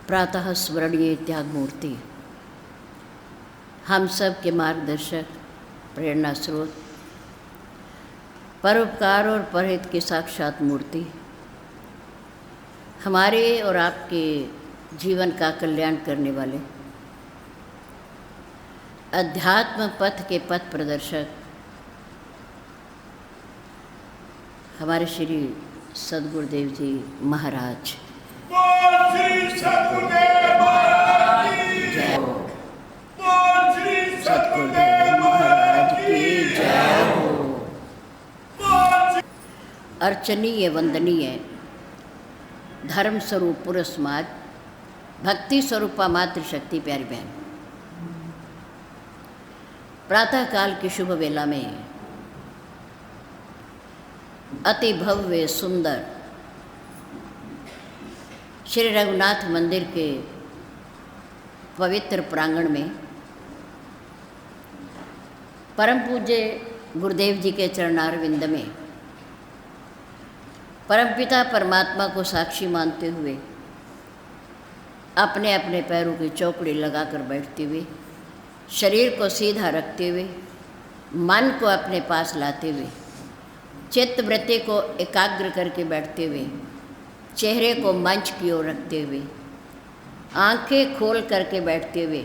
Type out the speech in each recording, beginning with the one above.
प्रातः स्मरणीय त्याग मूर्ति, हम सब के मार्गदर्शक, प्रेरणा स्रोत, परोपकार और परहित की साक्षात मूर्ति, हमारे और आपके जीवन का कल्याण करने वाले, अध्यात्म पथ के पथ प्रदर्शक हमारे श्री सद्गुरुदेव जी महाराज। सद्गुरुदेव महाराज की जय हो। अर्चनीय वंदनीय धर्म स्वरूप पूर्ण समाज, भक्ति स्वरूपा मातृशक्ति प्यारी बहन, प्रातःकाल की शुभ वेला में अति भव्य सुंदर श्री रघुनाथ मंदिर के पवित्र प्रांगण में परम पूज्य गुरुदेव जी के चरणारविंद में परमपिता परमात्मा को साक्षी मानते हुए अपने अपने पैरों की चौकड़ी लगाकर बैठते हुए, शरीर को सीधा रखते हुए, मन को अपने पास लाते हुए, चित्त वृत्ति को एकाग्र करके बैठते हुए, चेहरे को मंच की ओर रखते हुए, आंखें खोल करके बैठते हुए,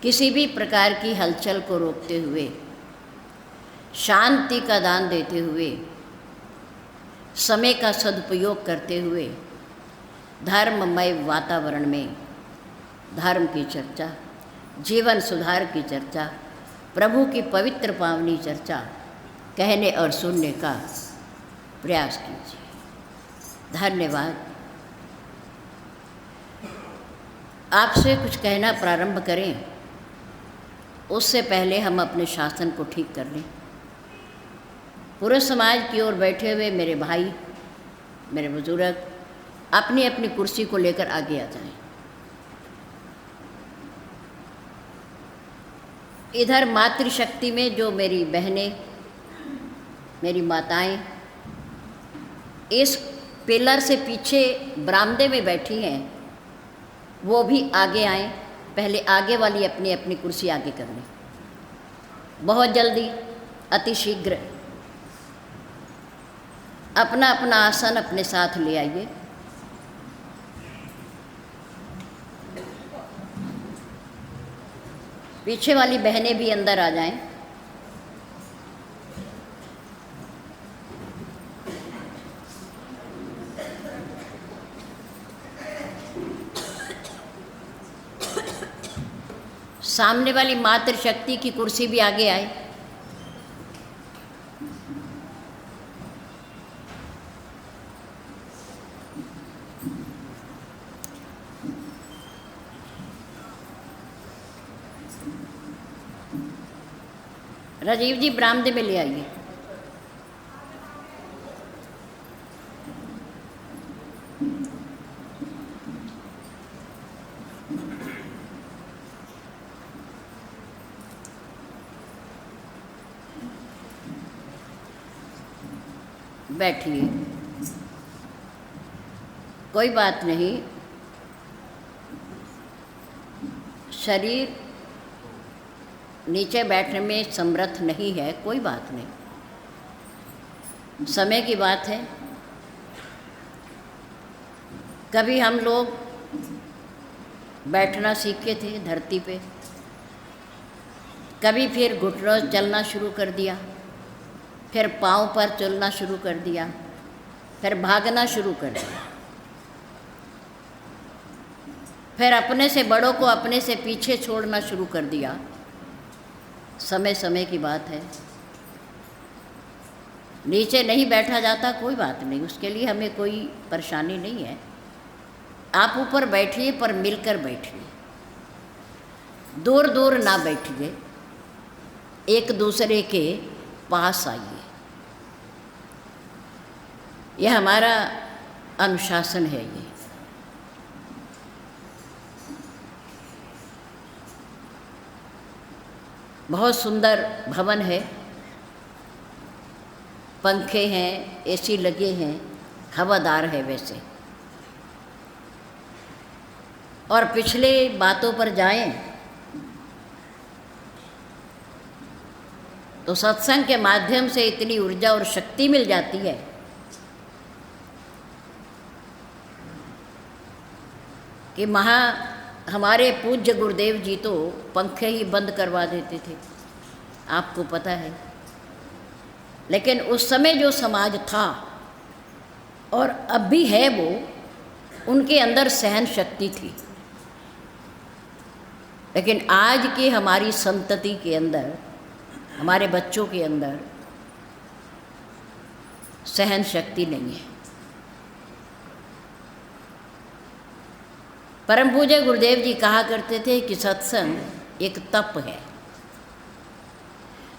किसी भी प्रकार की हलचल को रोकते हुए, शांति का दान देते हुए, समय का सदुपयोग करते हुए, धर्ममय वातावरण में धर्म की चर्चा, जीवन सुधार की चर्चा, प्रभु की पवित्र पावनी चर्चा कहने और सुनने का प्रयास कीजिए। धन्यवाद। आपसे कुछ कहना प्रारंभ करें उससे पहले हम अपने शासन को ठीक कर लें। पूरे समाज की ओर बैठे हुए मेरे भाई, मेरे बुजुर्ग अपनी अपनी कुर्सी को लेकर आगे आ जाएं। इधर मातृशक्ति में जो मेरी बहनें, मेरी माताएं इस पिलर से पीछे बरामदे में बैठी हैं, वो भी आगे आएं। पहले आगे वाली अपनी अपनी कुर्सी आगे कर लें। बहुत जल्दी, अति शीघ्र अपना अपना आसन अपने साथ ले आइए। पीछे वाली बहनें भी अंदर आ जाएं। सामने वाली मातृशक्ति की कुर्सी भी आगे आए। राजीव जी बरामदे में ले आइए। बैठिए, कोई बात नहीं। शरीर नीचे बैठने में समर्थ नहीं है, कोई बात नहीं, समय की बात है। कभी हम लोग बैठना सीखे थे धरती पे, कभी फिर घुटनों चलना शुरू कर दिया, फिर पाँव पर चलना शुरू कर दिया, फिर भागना शुरू कर दिया, फिर अपने से बड़ों को अपने से पीछे छोड़ना शुरू कर दिया। समय समय की बात है। नीचे नहीं बैठा जाता, कोई बात नहीं, उसके लिए हमें कोई परेशानी नहीं है। आप ऊपर बैठिए पर मिलकर बैठिए, दूर दूर ना बैठिए, एक दूसरे के पास आइए। यह हमारा अनुशासन है। ये बहुत सुंदर भवन है, पंखे हैं, एसी लगे हैं, हवादार है। वैसे और पिछले बातों पर जाएं तो सत्संग के माध्यम से इतनी ऊर्जा और शक्ति मिल जाती है कि हमारे पूज्य गुरुदेव जी तो पंखे ही बंद करवा देते थे, आपको पता है। लेकिन उस समय जो समाज था और अब भी है, वो उनके अंदर सहन शक्ति थी। लेकिन आज की हमारी संतति के अंदर, हमारे बच्चों के अंदर सहन शक्ति नहीं है। परम पूज्य गुरुदेव जी कहा करते थे कि सत्संग एक तप है,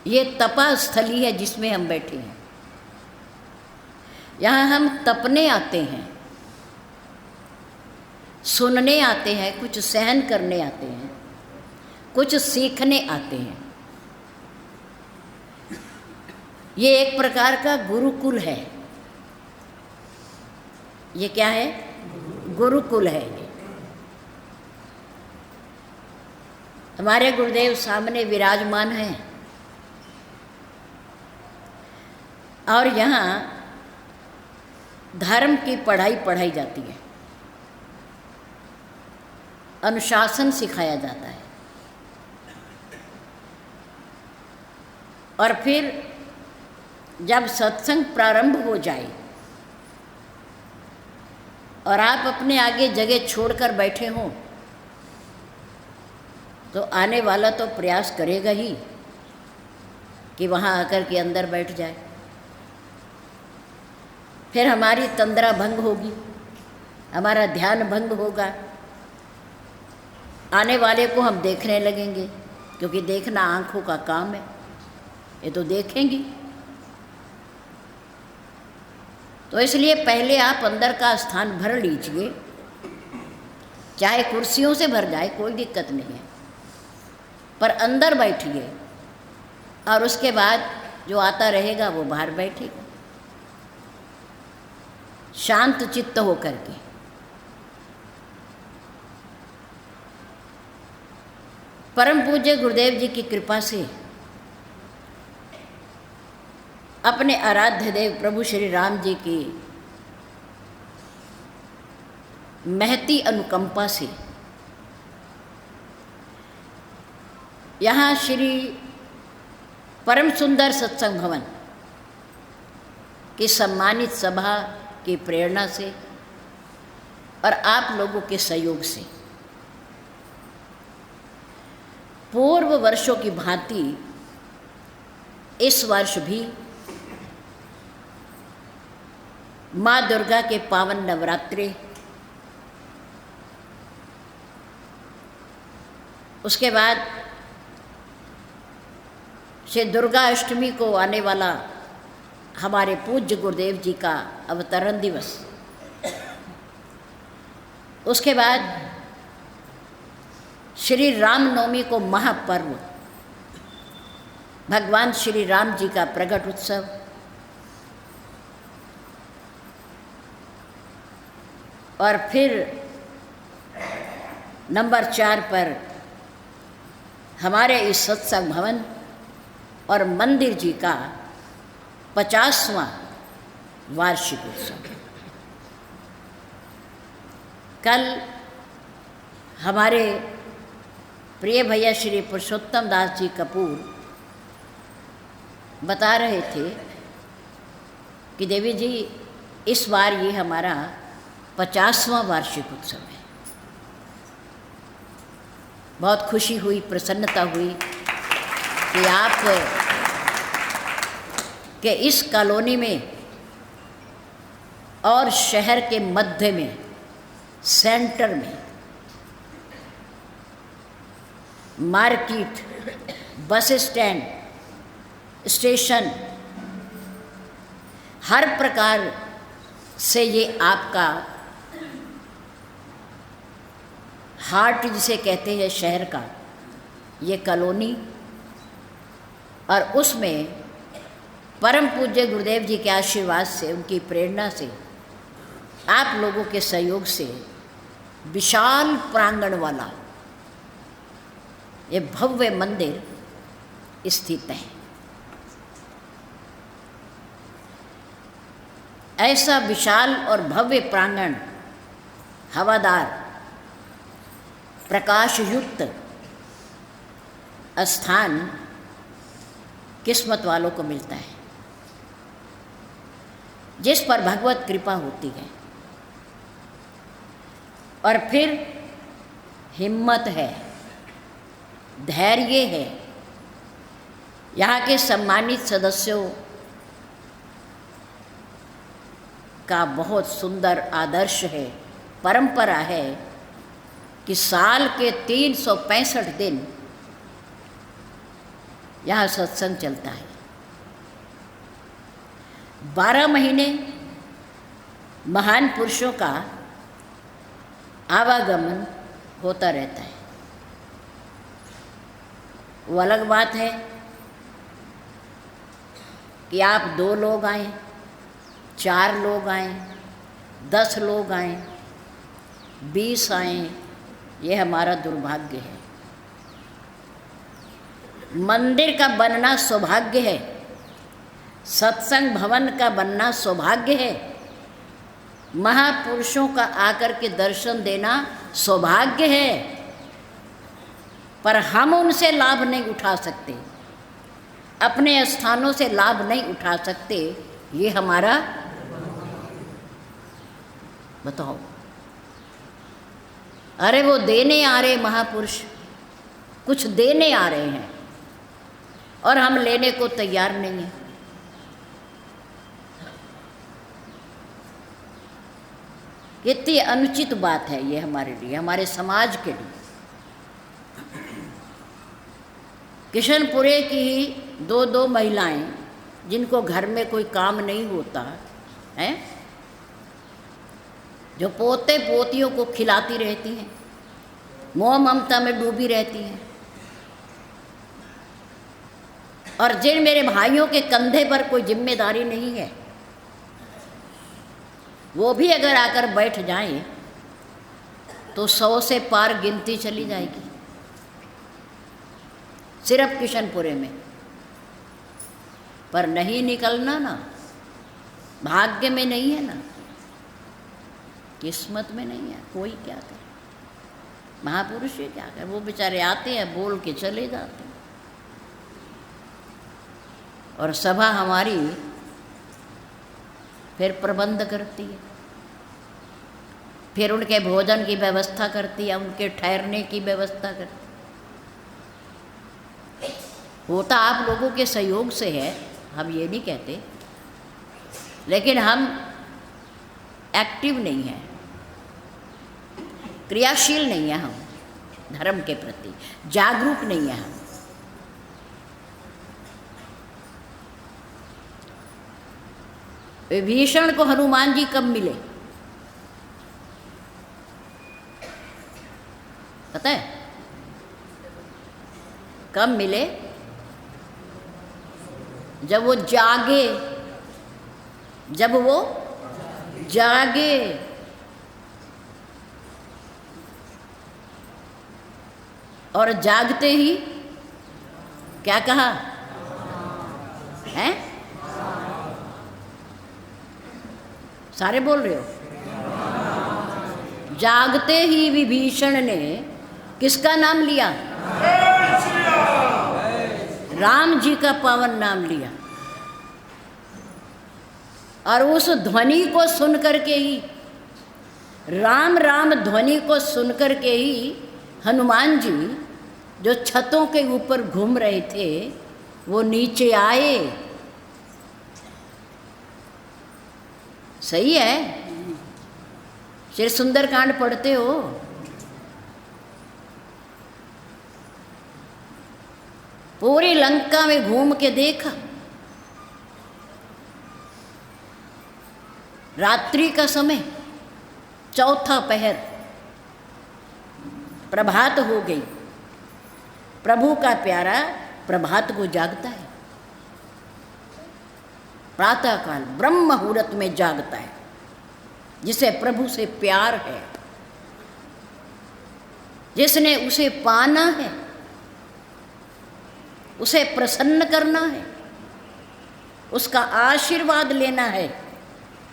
ये तपा स्थली है जिसमें हम बैठे हैं। यहाँ हम तपने आते हैं, सुनने आते हैं, कुछ सहन करने आते हैं, कुछ सीखने आते हैं। ये एक प्रकार का गुरुकुल है। ये क्या है? गुरुकुल है। ये हमारे गुरुदेव सामने विराजमान हैं और यहाँ धर्म की पढ़ाई पढ़ाई जाती है, अनुशासन सिखाया जाता है। और फिर जब सत्संग प्रारंभ हो जाए और आप अपने आगे जगह छोड़कर बैठे हों तो आने वाला तो प्रयास करेगा ही कि वहाँ आकर के अंदर बैठ जाए। फिर हमारी तंद्रा भंग होगी, हमारा ध्यान भंग होगा। आने वाले को हम देखने लगेंगे, क्योंकि देखना आँखों का काम है, ये तो देखेंगी। तो इसलिए पहले आप अंदर का स्थान भर लीजिए, चाहे कुर्सियों से भर जाए, कोई दिक्कत नहीं है, पर अंदर बैठिए और उसके बाद जो आता रहेगा वो बाहर बैठेगा, शांत चित्त होकर के। परम पूज्य गुरुदेव जी की कृपा से अपने आराध्य देव प्रभु श्री राम जी की महती अनुकंपा से यहाँ श्री परम सुंदर सत्संग भवन की सम्मानित सभा की प्रेरणा से और आप लोगों के सहयोग से पूर्व वर्षों की भांति इस वर्ष भी माँ दुर्गा के पावन नवरात्रे, उसके बाद श्री दुर्गा अष्टमी को आने वाला हमारे पूज्य गुरुदेव जी का अवतरण दिवस, उसके बाद श्री रामनवमी को महापर्व, भगवान श्री राम जी का प्रकट उत्सव, और फिर नंबर 4 पर हमारे इस सत्संग भवन और मंदिर जी का 50वां वार्षिक उत्सव। कल हमारे प्रिय भैया श्री पुरुषोत्तम दास जी कपूर बता रहे थे कि देवी जी इस बार ये हमारा 50वां वार्षिक उत्सव है। बहुत खुशी हुई, प्रसन्नता हुई कि आप के इस कॉलोनी में और शहर के मध्य में, सेंटर में, मार्केट, बस स्टैंड, स्टेशन, हर प्रकार से ये आपका हार्ट जिसे कहते हैं शहर का, ये कॉलोनी, और उसमें परम पूज्य गुरुदेव जी के आशीर्वाद से, उनकी प्रेरणा से, आप लोगों के सहयोग से विशाल प्रांगण वाला ये भव्य मंदिर स्थित है। ऐसा विशाल और भव्य प्रांगण, हवादार, प्रकाशयुक्त स्थान किस्मत वालों को मिलता है, जिस पर भगवत कृपा होती है। और फिर हिम्मत है, धैर्य है। यहाँ के सम्मानित सदस्यों का बहुत सुंदर आदर्श है, परंपरा है कि साल के 365 दिन यहाँ सत्संग चलता है। 12 महीने महान पुरुषों का आवागमन होता रहता है। वो अलग बात है कि आप 2 लोग आए, 4 लोग आए, 10 लोग आए, 20 आए, ये हमारा दुर्भाग्य है। मंदिर का बनना सौभाग्य है, सत्संग भवन का बनना सौभाग्य है, महापुरुषों का आकर के दर्शन देना सौभाग्य है, पर हम उनसे लाभ नहीं उठा सकते, अपने स्थानों से लाभ नहीं उठा सकते। ये हमारा, बताओ, अरे वो देने आ रहे महापुरुष, कुछ देने आ रहे हैं और हम लेने को तैयार नहीं हैं। कितनी अनुचित बात है ये हमारे लिए, हमारे समाज के लिए। किशनपुरे की ही 2 महिलाएं, जिनको घर में कोई काम नहीं होता है, जो पोते पोतियों को खिलाती रहती हैं, मोह ममता में डूबी रहती हैं, और जिन मेरे भाइयों के कंधे पर कोई जिम्मेदारी नहीं है, वो भी अगर आकर बैठ जाएं तो 100 से पार गिनती चली जाएगी सिर्फ किशनपुरे में। पर नहीं निकलना ना, भाग्य में नहीं है ना, किस्मत में नहीं है। कोई क्या करे, महापुरुष ये क्या करे, वो बेचारे आते हैं, बोल के चले जाते हैं, और सभा हमारी फिर प्रबंध करती है, फिर उनके भोजन की व्यवस्था करती है, उनके ठहरने की व्यवस्था करती है। होता आप लोगों के सहयोग से है, हम ये नहीं कहते, लेकिन हम एक्टिव नहीं हैं, क्रियाशील नहीं है, हम धर्म के प्रति जागरूक नहीं है हम। विभीषण को हनुमान जी कब मिले पता है? कब मिले? जब वो जागे, जब वो जागे। और जागते ही क्या कहा है? सारे बोल रहे हो? जागते ही विभीषण ने किसका नाम लिया? राम जी का पावन नाम लिया। और उस ध्वनि को सुन करके ही, राम राम ध्वनि को सुन करके ही हनुमान जी जो छतों के ऊपर घूम रहे थे वो नीचे आए। सही है? श्री सुंदरकांड पढ़ते हो? पूरी लंका में घूम के देखा, रात्रि का समय, चौथा पहर, प्रभात हो गई। प्रभु का प्यारा प्रभात को जागता है, प्रातःकाल ब्रह्म मुहूर्त में जागता है, जिसे प्रभु से प्यार है। जिसने उसे पाना है, उसे प्रसन्न करना है, उसका आशीर्वाद लेना है,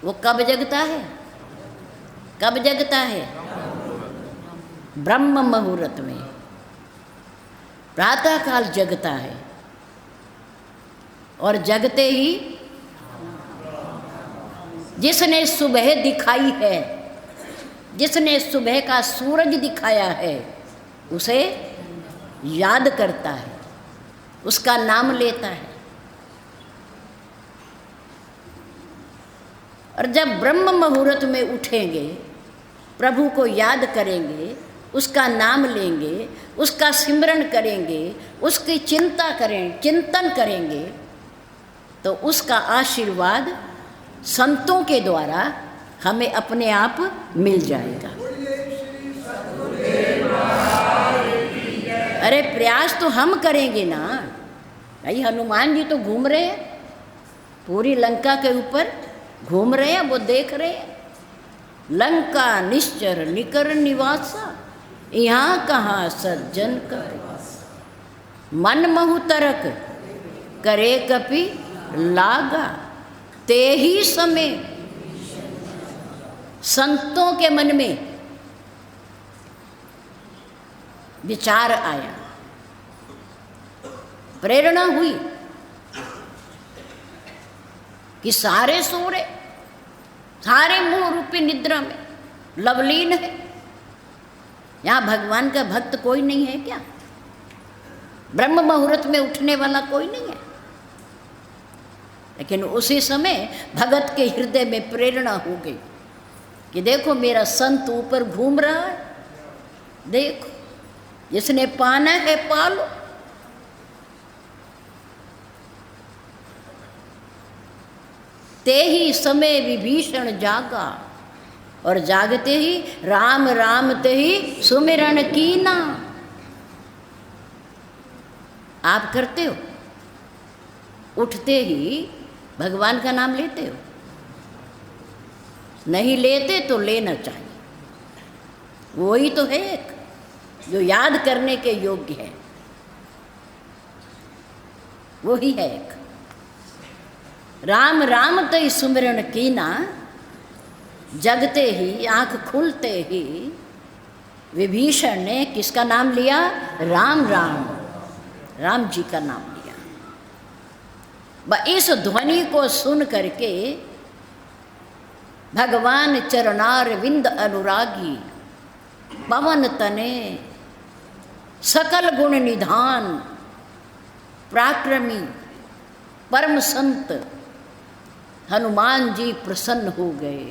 वो कब जगता है? कब जगता है? ब्रह्म मुहूर्त में, प्रातःकाल जगता है। और जगते ही जिसने सुबह दिखाई है, जिसने सुबह का सूरज दिखाया है, उसे याद करता है, उसका नाम लेता है। और जब ब्रह्म मुहूर्त में उठेंगे, प्रभु को याद करेंगे, उसका नाम लेंगे, उसका सिमरन करेंगे, उसकी चिंतन करेंगे, तो उसका आशीर्वाद संतों के द्वारा हमें अपने आप मिल जाएगा। अरे प्रयास तो हम करेंगे ना भाई। हनुमान जी तो घूम रहे हैं, पूरी लंका के ऊपर घूम रहे हैं, वो देख रहे हैं। लंका निश्चर निकर निवासा, यहाँ कहाँ सज्जन का वास। मन महु तरक करे कपि लागा, ते ही समय संतों के मन में विचार आया, प्रेरणा हुई कि सारे सो रहे, सारे मुंह रूपी निद्रा में लवलीन है, यहाँ भगवान का भक्त कोई नहीं है क्या? ब्रह्म मुहूर्त में उठने वाला कोई नहीं है। लेकिन उसी समय भगत के हृदय में प्रेरणा हो गई कि देखो मेरा संत ऊपर घूम रहा है, देखो जिसने पाना है पालो। ते ही समय विभीषण जागा, और जागते ही राम राम ते ही सुमिरन कीना। आप करते हो? उठते ही भगवान का नाम लेते हो? नहीं लेते तो लेना चाहिए। वही तो है एक जो याद करने के योग्य है, वही है एक। राम राम तई सुमिरन कीना, जगते ही आंख खुलते ही विभीषण ने किसका नाम लिया? राम राम, राम जी का नाम लिया। इस ध्वनि को सुन करके भगवान चरणार विंद अनुरागी, पवन तने सकल गुण निधान, पराक्रमी परम संत हनुमान जी प्रसन्न हो गए,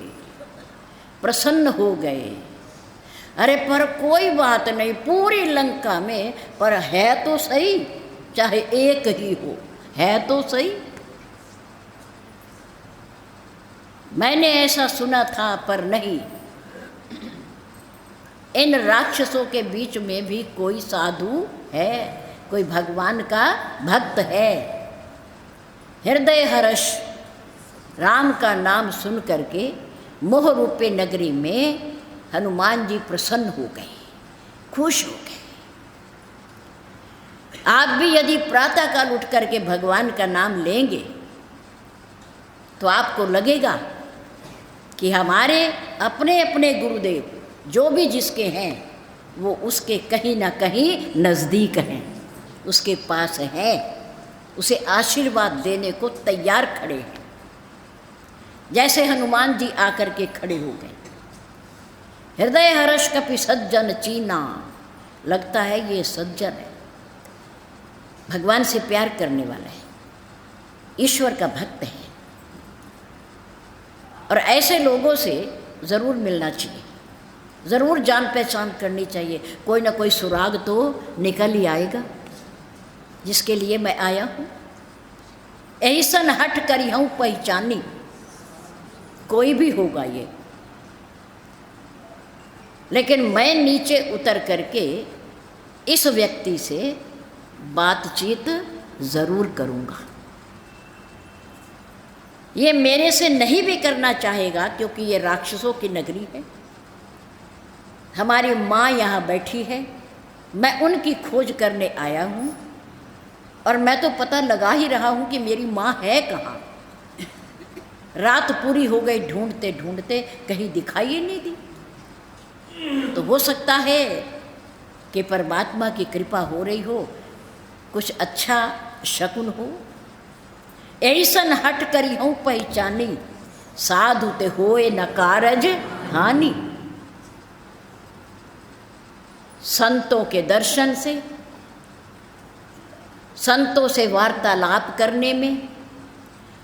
प्रसन्न हो गए। अरे पर कोई बात नहीं, पूरी लंका में पर है तो सही, चाहे एक ही हो, है तो सही। मैंने ऐसा सुना था पर नहीं, इन राक्षसों के बीच में भी कोई साधु है, कोई भगवान का भक्त है। हृदय हर्ष राम का नाम सुन करके मोह रूपे नगरी में हनुमान जी प्रसन्न हो गए, खुश हो गए। आप भी यदि प्रातःकाल उठ करके भगवान का नाम लेंगे तो आपको लगेगा कि हमारे अपने अपने गुरुदेव जो भी जिसके हैं वो उसके कहीं ना कहीं नज़दीक हैं, उसके पास हैं, उसे आशीर्वाद देने को तैयार खड़े हैं। जैसे हनुमान जी आकर के खड़े हो गए। हृदय हर्ष कपि सज्जन चीना, लगता है ये सज्जन है, भगवान से प्यार करने वाला है, ईश्वर का भक्त है। और ऐसे लोगों से ज़रूर मिलना चाहिए, ज़रूर जान पहचान करनी चाहिए। कोई ना कोई सुराग तो निकल ही आएगा जिसके लिए मैं आया हूँ। ऐसन हट करी हूँ पहचानी, कोई भी होगा ये, लेकिन मैं नीचे उतर करके इस व्यक्ति से बातचीत ज़रूर करूँगा। ये मेरे से नहीं भी करना चाहेगा क्योंकि ये राक्षसों की नगरी है। हमारी माँ यहाँ बैठी है, मैं उनकी खोज करने आया हूँ और मैं तो पता लगा ही रहा हूँ कि मेरी माँ है कहाँ। रात पूरी हो गई ढूंढते ढूंढते, कहीं दिखाई ही नहीं दी। तो हो सकता है कि परमात्मा की कृपा हो रही हो, कुछ अच्छा शकुन हो। ऐसन हट करी हूँ पहचानी, साधु ते होए न कारज हानि। संतों के दर्शन से, संतों से वार्तालाप करने में,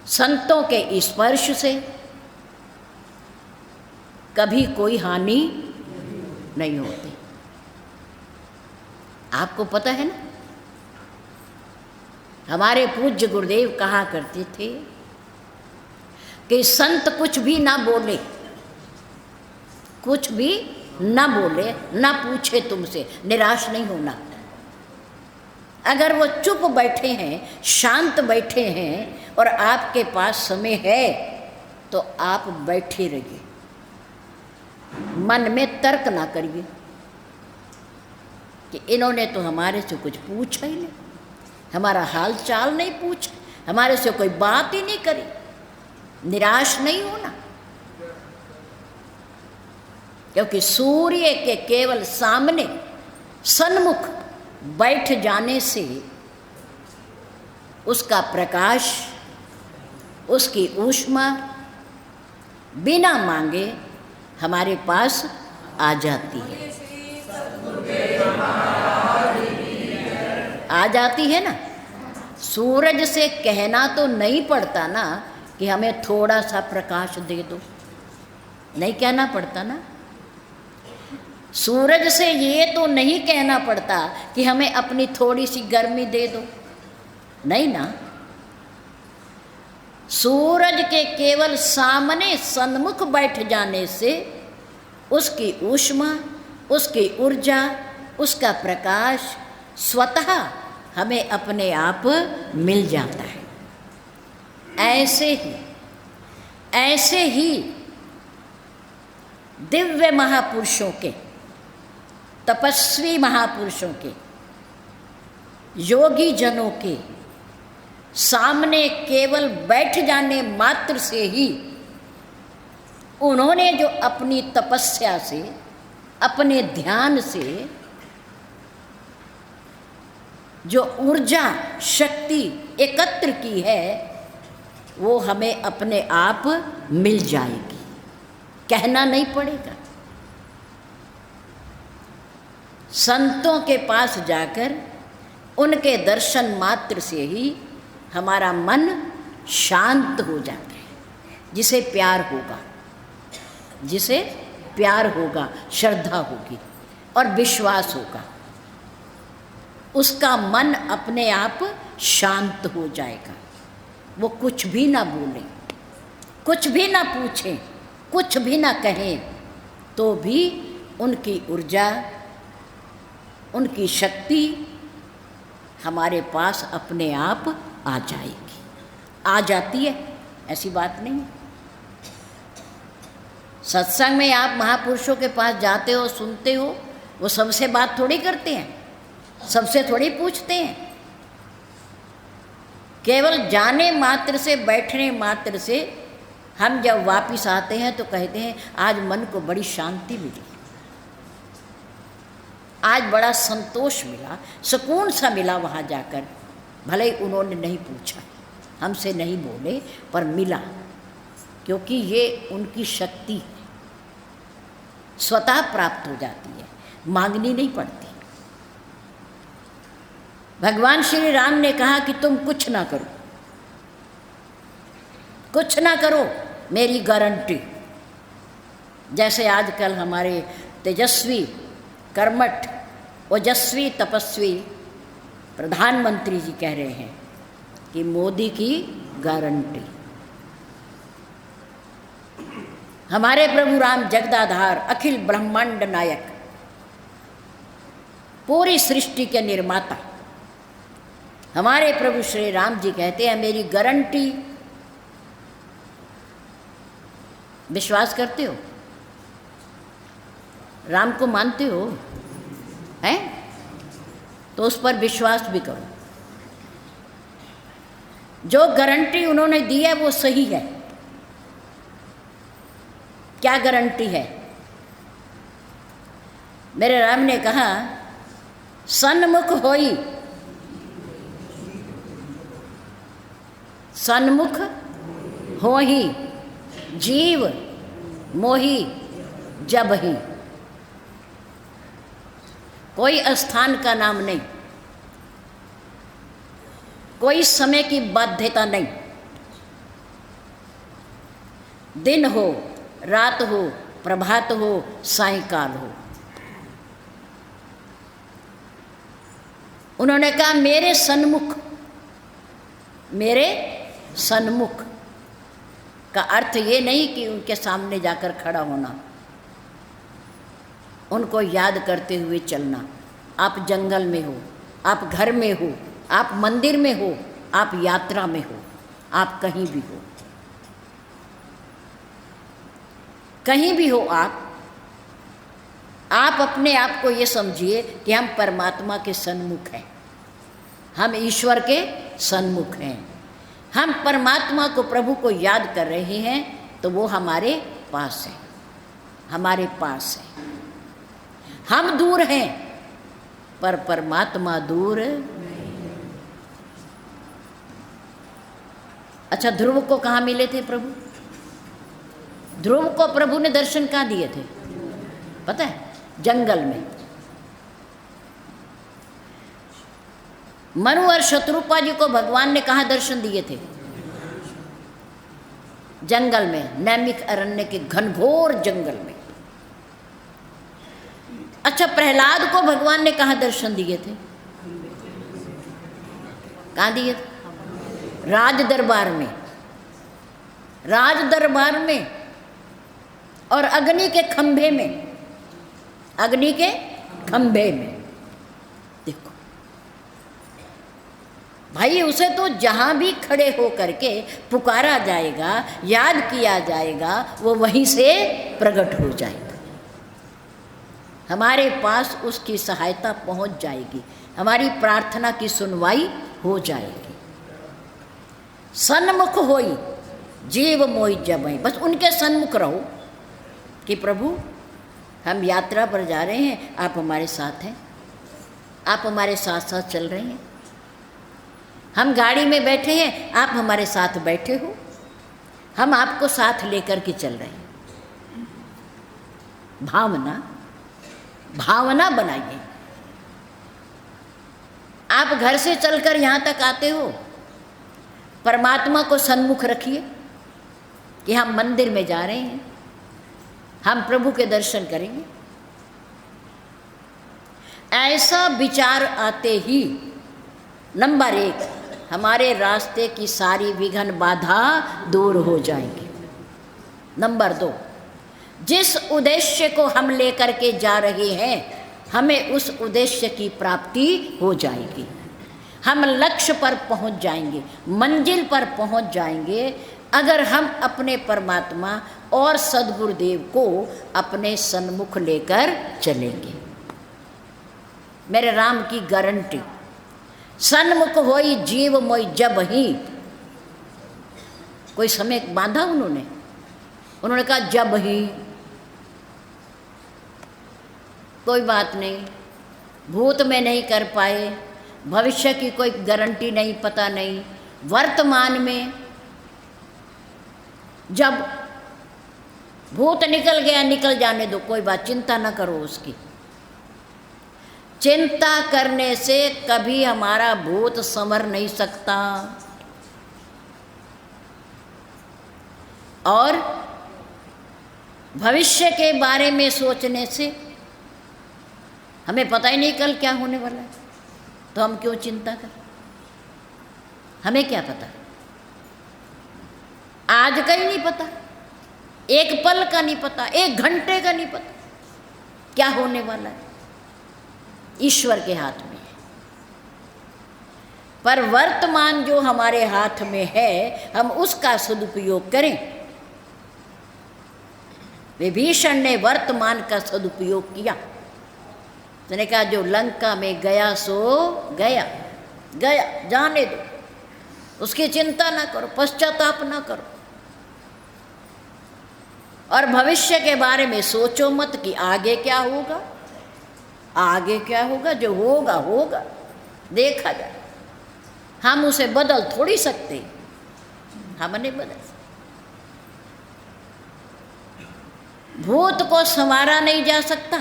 संतों के स्पर्श से कभी कोई हानि नहीं होती। आपको पता है ना, हमारे पूज्य गुरुदेव कहा करते थे कि संत कुछ भी ना बोले, कुछ भी ना बोले, ना पूछे तुमसे, निराश नहीं होना। अगर वो चुप बैठे हैं, शांत बैठे हैं और आपके पास समय है तो आप बैठे रहिए, मन में तर्क ना करिए कि इन्होंने तो हमारे से कुछ पूछा ही नहीं, हमारा हाल चाल नहीं पूछा, हमारे से कोई बात ही नहीं करी। निराश नहीं होना, क्योंकि सूर्य के केवल सामने सन्मुख बैठ जाने से उसका प्रकाश, उसकी ऊष्मा बिना मांगे हमारे पास आ जाती है, आ जाती है ना। सूरज से कहना तो नहीं पड़ता ना कि हमें थोड़ा सा प्रकाश दे दो, नहीं कहना पड़ता ना। सूरज से ये तो नहीं कहना पड़ता कि हमें अपनी थोड़ी सी गर्मी दे दो, नहीं ना। सूरज के केवल सामने सन्मुख बैठ जाने से उसकी ऊष्मा, उसकी ऊर्जा, उसका प्रकाश स्वतः हमें अपने आप मिल जाता है। ऐसे ही दिव्य महापुरुषों के, तपस्वी महापुरुषों के, योगी जनों के सामने केवल बैठ जाने मात्र से ही उन्होंने जो अपनी तपस्या से, अपने ध्यान से जो ऊर्जा शक्ति एकत्र की है, वो हमें अपने आप मिल जाएगी, कहना नहीं पड़ेगा। संतों के पास जाकर उनके दर्शन मात्र से ही हमारा मन शांत हो जाता है। जिसे प्यार होगा, जिसे प्यार होगा, श्रद्धा होगी और विश्वास होगा, उसका मन अपने आप शांत हो जाएगा। वो कुछ भी ना बोले, कुछ भी ना पूछें, कुछ भी ना कहें, तो भी उनकी ऊर्जा, उनकी शक्ति हमारे पास अपने आप आ जाएगी, आ जाती है, ऐसी बात नहीं। सत्संग में आप महापुरुषों के पास जाते हो, सुनते हो, वो सबसे बात थोड़ी करते हैं, सबसे थोड़ी पूछते हैं। केवल जाने मात्र से, बैठने मात्र से हम जब वापस आते हैं तो कहते हैं आज मन को बड़ी शांति मिली, आज बड़ा संतोष मिला, सुकून सा मिला वहाँ जाकर। भले ही उन्होंने नहीं पूछा, हमसे नहीं बोले, पर मिला, क्योंकि ये उनकी शक्ति है, स्वतः प्राप्त हो जाती है, मांगनी नहीं पड़ती। भगवान श्री राम ने कहा कि तुम कुछ ना करो, कुछ ना करो, मेरी गारंटी। जैसे आजकल हमारे तेजस्वी, कर्मठ, ओजस्वी, तपस्वी प्रधानमंत्री जी कह रहे हैं कि मोदी की गारंटी। हमारे प्रभु राम जगदाधार, अखिल ब्रह्मांड नायक, पूरी सृष्टि के निर्माता हमारे प्रभु श्री राम जी कहते हैं मेरी गारंटी। विश्वास करते हो? राम को मानते हो? हैं? तो उस पर विश्वास भी करो। जो गारंटी उन्होंने दी है वो सही है। क्या गारंटी है? मेरे राम ने कहा, सन्मुख होई, सन्मुख हो ही जीव मोही जब ही। कोई स्थान का नाम नहीं, कोई समय की बाध्यता नहीं। दिन हो, रात हो, प्रभात हो, सायंकाल हो। उन्होंने कहा मेरे सन्मुख, मेरे सन्मुख का अर्थ ये नहीं कि उनके सामने जाकर खड़ा होना, उनको याद करते हुए चलना। आप जंगल में हो, आप घर में हो, आप मंदिर में हो, आप यात्रा में हो, आप कहीं भी हो, कहीं भी हो आप अपने आप को ये समझिए कि हम परमात्मा के सन्मुख हैं, हम ईश्वर के सन्मुख हैं। हम परमात्मा को, प्रभु को याद कर रहे हैं तो वो हमारे पास है, हमारे पास है। हम दूर हैं पर परमात्मा दूर। अच्छा, ध्रुव को कहाँ मिले थे प्रभु? ध्रुव को प्रभु ने दर्शन कहाँ दिए थे पता है? जंगल में। मनु और शत्रुपा जी को भगवान ने कहाँ दर्शन दिए थे? जंगल में, नैमिक अरण्य के घनघोर जंगल में। अच्छा, प्रहलाद को भगवान ने कहाँ दर्शन दिए थे? कहाँ दिए थे? राज दरबार में, राज दरबार में और अग्नि के खंभे में, अग्नि के खंभे में। देखो भाई, उसे तो जहां भी खड़े हो करके पुकारा जाएगा, याद किया जाएगा, वो वहीं से प्रकट हो जाएगा। हमारे पास उसकी सहायता पहुंच जाएगी, हमारी प्रार्थना की सुनवाई हो जाएगी। सन्मुख होई जीव मोहि जब ही। बस उनके सन्मुख रहो कि प्रभु हम यात्रा पर जा रहे हैं, आप हमारे साथ हैं, आप हमारे साथ साथ चल रहे हैं। हम गाड़ी में बैठे हैं, आप हमारे साथ बैठे हो, हम आपको साथ लेकर के चल रहे हैं। भावना, भावना बनाइए। आप घर से चलकर यहाँ तक आते हो, परमात्मा को सन्मुख रखिए कि हम मंदिर में जा रहे हैं, हम प्रभु के दर्शन करेंगे। ऐसा विचार आते ही नंबर 1, हमारे रास्ते की सारी विघ्न बाधा दूर हो जाएंगी। नंबर 2, जिस उद्देश्य को हम लेकर के जा रहे हैं, हमें उस उद्देश्य की प्राप्ति हो जाएगी। हम लक्ष्य पर पहुंच जाएंगे, मंजिल पर पहुंच जाएंगे, अगर हम अपने परमात्मा और सद्गुरुदेव को अपने सन्मुख लेकर चलेंगे। मेरे राम की गारंटी, सन्मुख होई जीव मोहि जब ही। कोई समय बांधा उन्होंने कहा जब ही, कोई बात नहीं, भूत में नहीं कर पाए, भविष्य की कोई गारंटी नहीं, पता नहीं, वर्तमान में जब भूत निकल गया निकल जाने दो, कोई बात, चिंता ना करो उसकी। चिंता करने से कभी हमारा भूत संवर नहीं सकता। और भविष्य के बारे में सोचने से हमें पता ही नहीं कल क्या होने वाला है, तो हम क्यों चिंता करें? हमें क्या पता, आज का ही नहीं पता, एक पल का नहीं पता, एक घंटे का नहीं पता क्या होने वाला है। ईश्वर के हाथ में है। पर वर्तमान जो हमारे हाथ में है, हम उसका सदुपयोग करें। विभीषण ने वर्तमान का सदुपयोग किया। उसने कहा जो लंका में गया सो गया, गया, जाने दो, उसकी चिंता ना करो, पश्चाताप ना करो, और भविष्य के बारे में सोचो मत कि आगे क्या होगा, आगे क्या होगा, जो होगा होगा, देखा जाए। हम उसे बदल थोड़ी सकते, हम नहीं बदल सकते। भूत को संवारा नहीं जा सकता,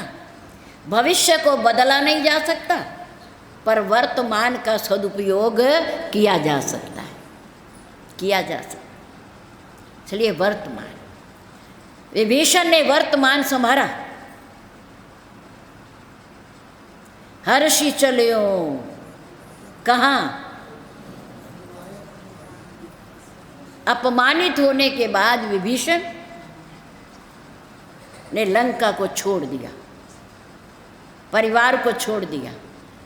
भविष्य को बदला नहीं जा सकता, पर वर्तमान का सदुपयोग किया जा सकता है, किया जा सकता। इसलिए वर्तमान, विभीषण ने वर्तमान संभारा। हर्षि चलियो, कहाँ? अपमानित होने के बाद विभीषण ने लंका को छोड़ दिया, परिवार को छोड़ दिया,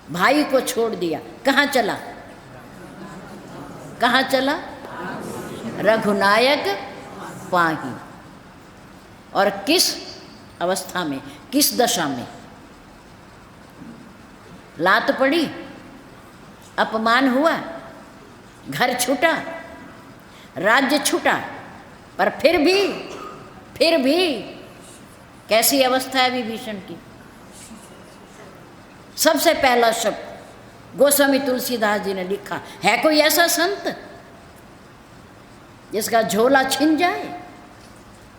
भाई को छोड़ दिया। कहाँ चला? कहाँ चला? रघुनायक पाही। और किस अवस्था में, किस दशा में? लात पड़ी, अपमान हुआ, घर छूटा, राज्य छूटा, पर फिर भी कैसी अवस्था है विभीषण की? सबसे पहला शब्द गोस्वामी तुलसीदास जी ने लिखा है, कोई ऐसा संत जिसका झोला छिन जाए,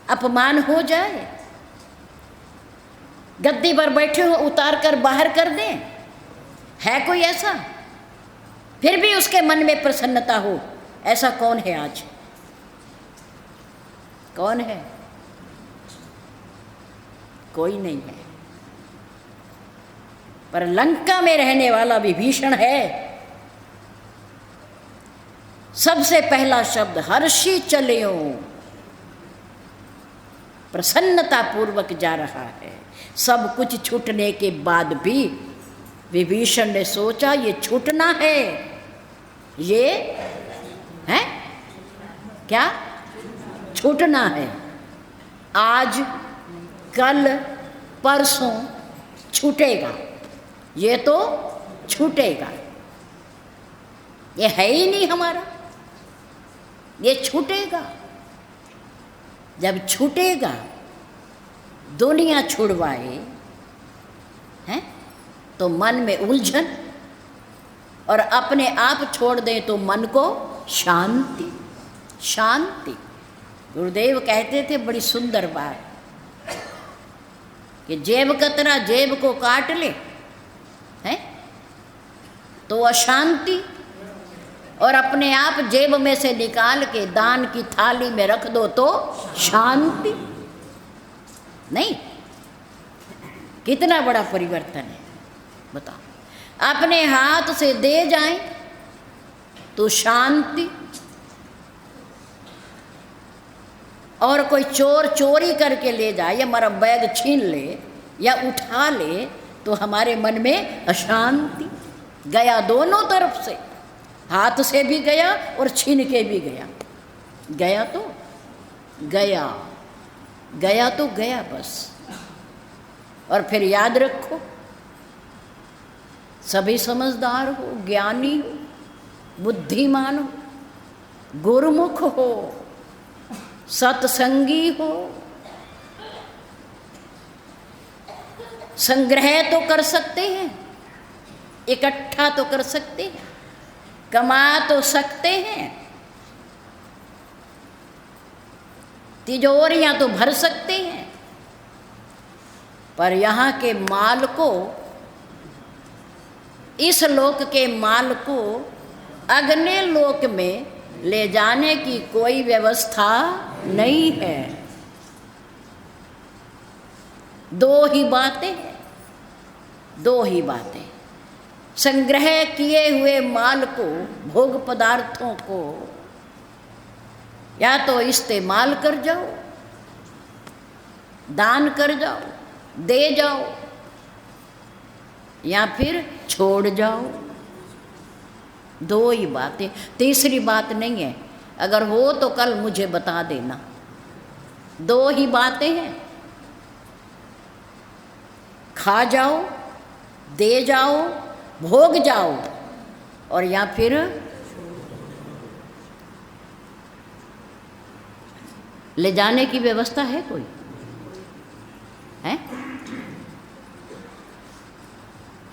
अपमान हो जाए, गद्दी पर बैठे हो उतार कर बाहर कर दें? है कोई ऐसा? फिर भी उसके मन में प्रसन्नता हो, ऐसा कौन है आज? कौन है? कोई नहीं है। पर लंका में रहने वाला विभीषण है। सबसे पहला शब्द हर्षि चलियो, प्रसन्नता पूर्वक जा रहा है। सब कुछ छूटने के बाद भी विभीषण ने सोचा ये छूटना है, ये है क्या? छूटना है। आज कल परसों छूटेगा, ये तो छूटेगा, ये है ही नहीं हमारा, ये छूटेगा। जब छूटेगा, दुनिया छुड़वाए हैं तो मन में उलझन, और अपने आप छोड़ दें तो मन को शांति, शांति। गुरुदेव कहते थे बड़ी सुंदर बात कि जेब कतरा जेब को काट ले है तो अशांति, और अपने आप जेब में से निकाल के दान की थाली में रख दो तो शांति। नहीं, कितना बड़ा परिवर्तन है बताओ। अपने हाथ से दे जाएं तो शांति, और कोई चोर चोरी करके ले जाए या हमारा बैग छीन ले या उठा ले तो हमारे मन में अशांति। गया दोनों तरफ से, हाथ से भी गया और छीन के भी गया। गया तो गया, गया तो गया बस। और फिर याद रखो, सभी समझदार हो, ज्ञानी हो, बुद्धिमान हो, गुरुमुख हो, सत्संगी हो, संग्रह तो कर सकते हैं, इकट्ठा तो कर सकते हैं, कमा तो सकते हैं, तिजोरियां तो भर सकते हैं, पर यहाँ के माल को, इस लोक के माल को अगले लोक में ले जाने की कोई व्यवस्था नहीं है। दो ही बातें हैं, दो ही बातें। संग्रह किए हुए माल को, भोग पदार्थों को या तो इस्तेमाल कर जाओ, दान कर जाओ, दे जाओ, या फिर छोड़ जाओ। दो ही बातें, तीसरी बात नहीं है। अगर हो तो कल मुझे बता देना। दो ही बातें हैं, खा जाओ दे जाओ, भोग जाओ, और या फिर ले जाने की व्यवस्था है कोई? है?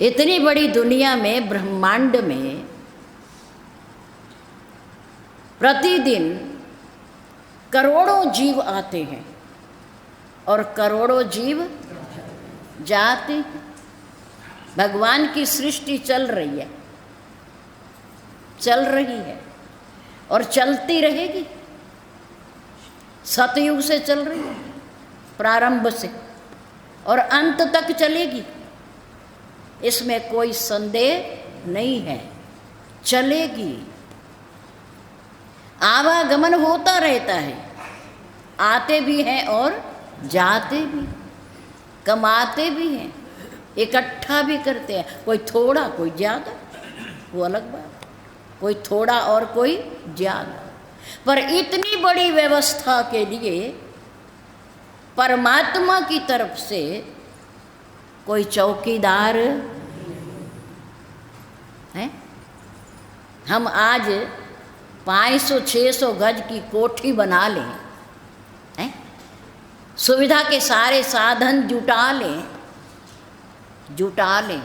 इतनी बड़ी दुनिया में, ब्रह्मांड में प्रतिदिन करोड़ों जीव आते हैं और करोड़ों जीव जाते हैं। भगवान की सृष्टि चल रही है, चल रही है और चलती रहेगी। सतयुग से चल रही है, प्रारंभ से, और अंत तक चलेगी, इसमें कोई संदेह नहीं है। चलेगी, आवागमन होता रहता है, आते भी हैं और जाते भी, कमाते भी हैं, इकट्ठा भी करते हैं। कोई थोड़ा, कोई ज़्यादा, वो अलग बात, कोई थोड़ा और कोई ज़्यादा। पर इतनी बड़ी व्यवस्था के लिए परमात्मा की तरफ से कोई चौकीदार है? हम आज 500-600 गज की कोठी बना लें, हैं? सुविधा के सारे साधन जुटा लें,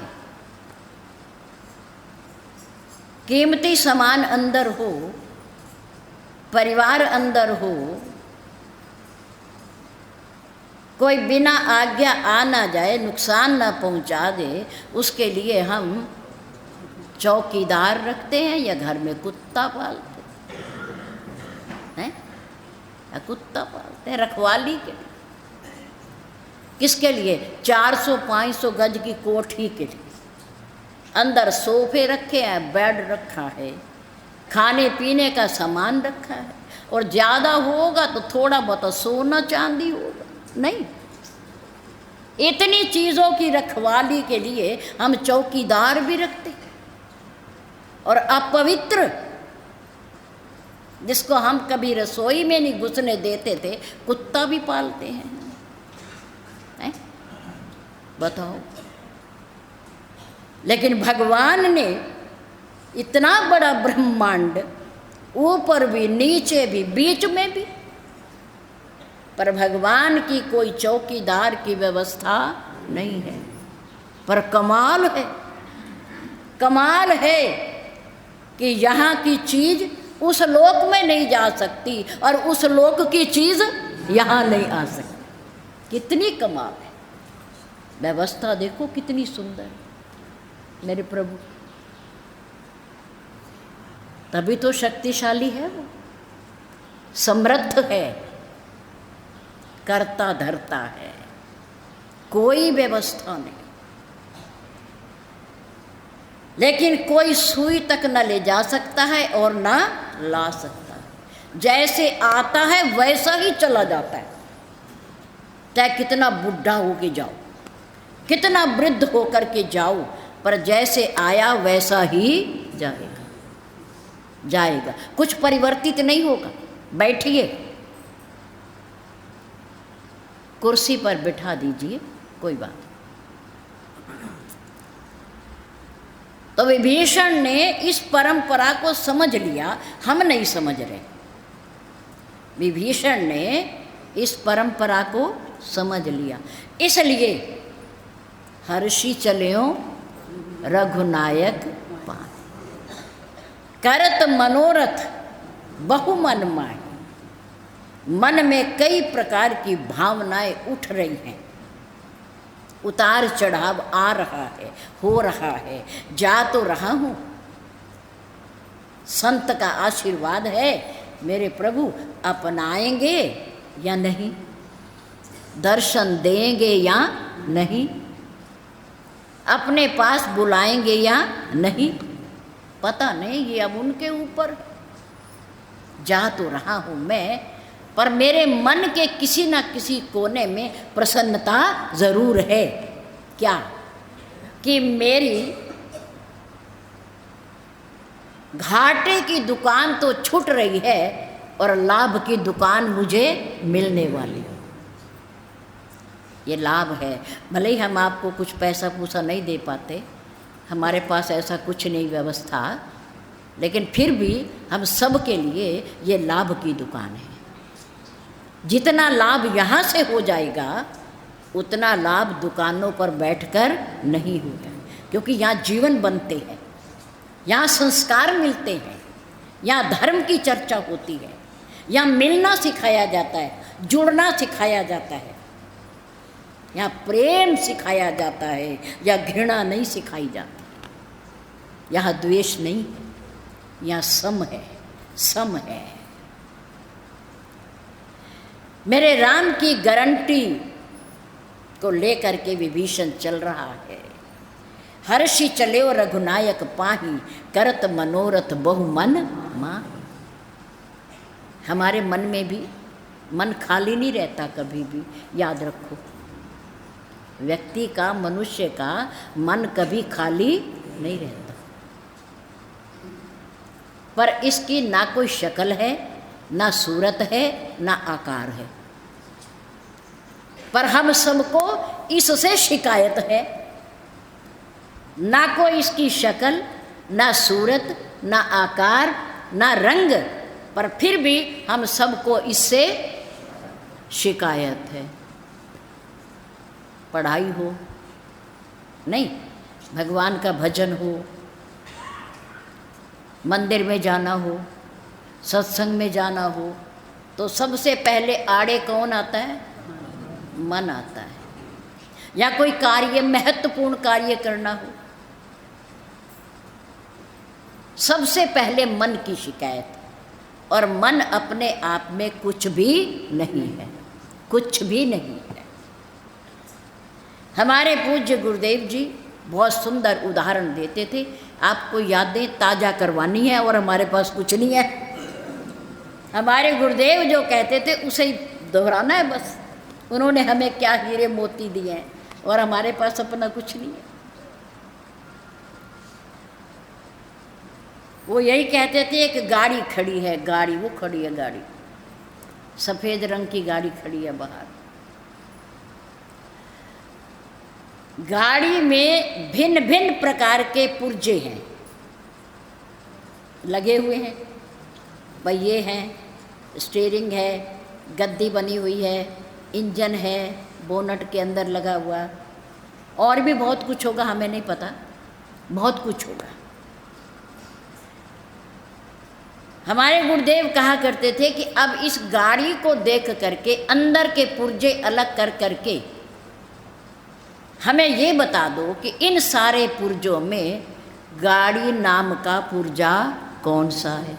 कीमती सामान अंदर हो, परिवार अंदर हो, कोई बिना आज्ञा आ ना जाए, नुकसान ना पहुंचा दे, उसके लिए हम चौकीदार रखते हैं या घर में कुत्ता पालते हैं? या कुत्ता पालते हैं रखवाली के लिए। किसके लिए? 400-500 गज की कोठी के लिए। अंदर सोफे रखे हैं, बेड रखा है, खाने पीने का सामान रखा है, और ज़्यादा होगा तो थोड़ा बहुत सोना चांदी होगा। नहीं, इतनी चीज़ों की रखवाली के लिए हम चौकीदार भी रखते हैं। और अपवित्र, जिसको हम कभी रसोई में नहीं घुसने देते थे, कुत्ता भी पालते हैं। बताओ। लेकिन भगवान ने इतना बड़ा ब्रह्मांड, ऊपर भी, नीचे भी, बीच में भी, पर भगवान की कोई चौकीदार की व्यवस्था नहीं है। पर कमाल है, कमाल है कि यहाँ की चीज़ उस लोक में नहीं जा सकती और उस लोक की चीज़ यहाँ नहीं आ सकती। कितनी कमाल है। व्यवस्था देखो कितनी सुंदर है मेरे प्रभु। तभी तो शक्तिशाली है वो, समृद्ध है, करता धरता है, कोई व्यवस्था नहीं। लेकिन कोई सुई तक न ले जा सकता है और ना ला सकता है। जैसे आता है वैसा ही चला जाता है, चाहे कितना बुढ़ा हो के जाओ, कितना वृद्ध होकर के जाओ, पर जैसे आया वैसा ही जाएगा, कुछ परिवर्तित नहीं होगा। बैठिए, कुर्सी पर बिठा दीजिए, कोई बात। तो विभीषण ने इस परंपरा को समझ लिया, हम नहीं समझ रहे। विभीषण ने इस परंपरा को समझ लिया, इसलिए हर्षि चल्यों रघुनायक पान, करत मनोरथ बहु मन माहि। मन में कई प्रकार की भावनाएं उठ रही हैं, उतार चढ़ाव आ रहा है, हो रहा है, जा तो रहा हूँ। संत का आशीर्वाद है, मेरे प्रभु अपनाएंगे या नहीं, दर्शन देंगे या नहीं, अपने पास बुलाएंगे या नहीं, पता नहीं। ये अब उनके ऊपर। जा तो रहा हूँ मैं, पर मेरे मन के किसी न किसी कोने में प्रसन्नता ज़रूर है। क्या? कि मेरी घाटे की दुकान तो छूट रही है और लाभ की दुकान मुझे मिलने वाली है। ये लाभ है। भले ही हम आपको कुछ पैसा पूसा नहीं दे पाते, हमारे पास ऐसा कुछ नहीं व्यवस्था, लेकिन फिर भी हम सब के लिए ये लाभ की दुकान है। जितना लाभ यहाँ से हो जाएगा उतना लाभ दुकानों पर बैठकर नहीं होगा, क्योंकि यहाँ जीवन बनते हैं, यहाँ संस्कार मिलते हैं, यहाँ धर्म की चर्चा होती है, यहाँ मिलना सिखाया जाता है, जुड़ना सिखाया जाता है, यहाँ प्रेम सिखाया जाता है, या घृणा नहीं सिखाई जाती। यहाँ द्वेष नहीं है, यहाँ सम है, सम है। मेरे राम की गारंटी को लेकर के विभीषण चल रहा है। हर्षि चल्यो रघुनायक पाही, करत मनोरथ बहु मन माही। हमारे मन में भी मन खाली नहीं रहता कभी भी, याद रखो। व्यक्ति का, मनुष्य का मन कभी खाली नहीं रहता, पर इसकी ना कोई शक्ल है, ना सूरत है, ना आकार है। पर हम सबको इससे शिकायत है, ना कोई इसकी शक्ल, ना सूरत, ना आकार, ना रंग, पर फिर भी हम सबको इससे शिकायत है। पढ़ाई हो नहीं, भगवान का भजन हो, मंदिर में जाना हो, सत्संग में जाना हो, तो सबसे पहले आड़े कौन आता है? मन आता है। या कोई कार्य, महत्वपूर्ण कार्य करना हो, सबसे पहले मन की शिकायत। और मन अपने आप में कुछ भी नहीं है, कुछ भी नहीं है। हमारे पूज्य गुरुदेव जी बहुत सुंदर उदाहरण देते थे। आपको यादें ताज़ा करवानी है और हमारे पास कुछ नहीं है। हमारे गुरुदेव जो कहते थे उसे ही दोहराना है बस। उन्होंने हमें क्या हीरे मोती दिए हैं और हमारे पास अपना कुछ नहीं है। वो यही कहते थे, एक गाड़ी खड़ी है, गाड़ी वो खड़ी है, गाड़ी सफ़ेद रंग की गाड़ी खड़ी है बाहर। गाड़ी में भिन्न भिन्न प्रकार के पुर्जे हैं, लगे हुए हैं, पहिए हैं, स्टीयरिंग है, गद्दी बनी हुई है, इंजन है, बोनट के अंदर लगा हुआ, और भी बहुत कुछ होगा, हमें नहीं पता, बहुत कुछ होगा। हमारे गुरुदेव कहा करते थे कि अब इस गाड़ी को देख करके, अंदर के पुर्जे अलग कर करके हमें ये बता दो कि इन सारे पुर्जों में गाड़ी नाम का पुर्जा कौन सा है,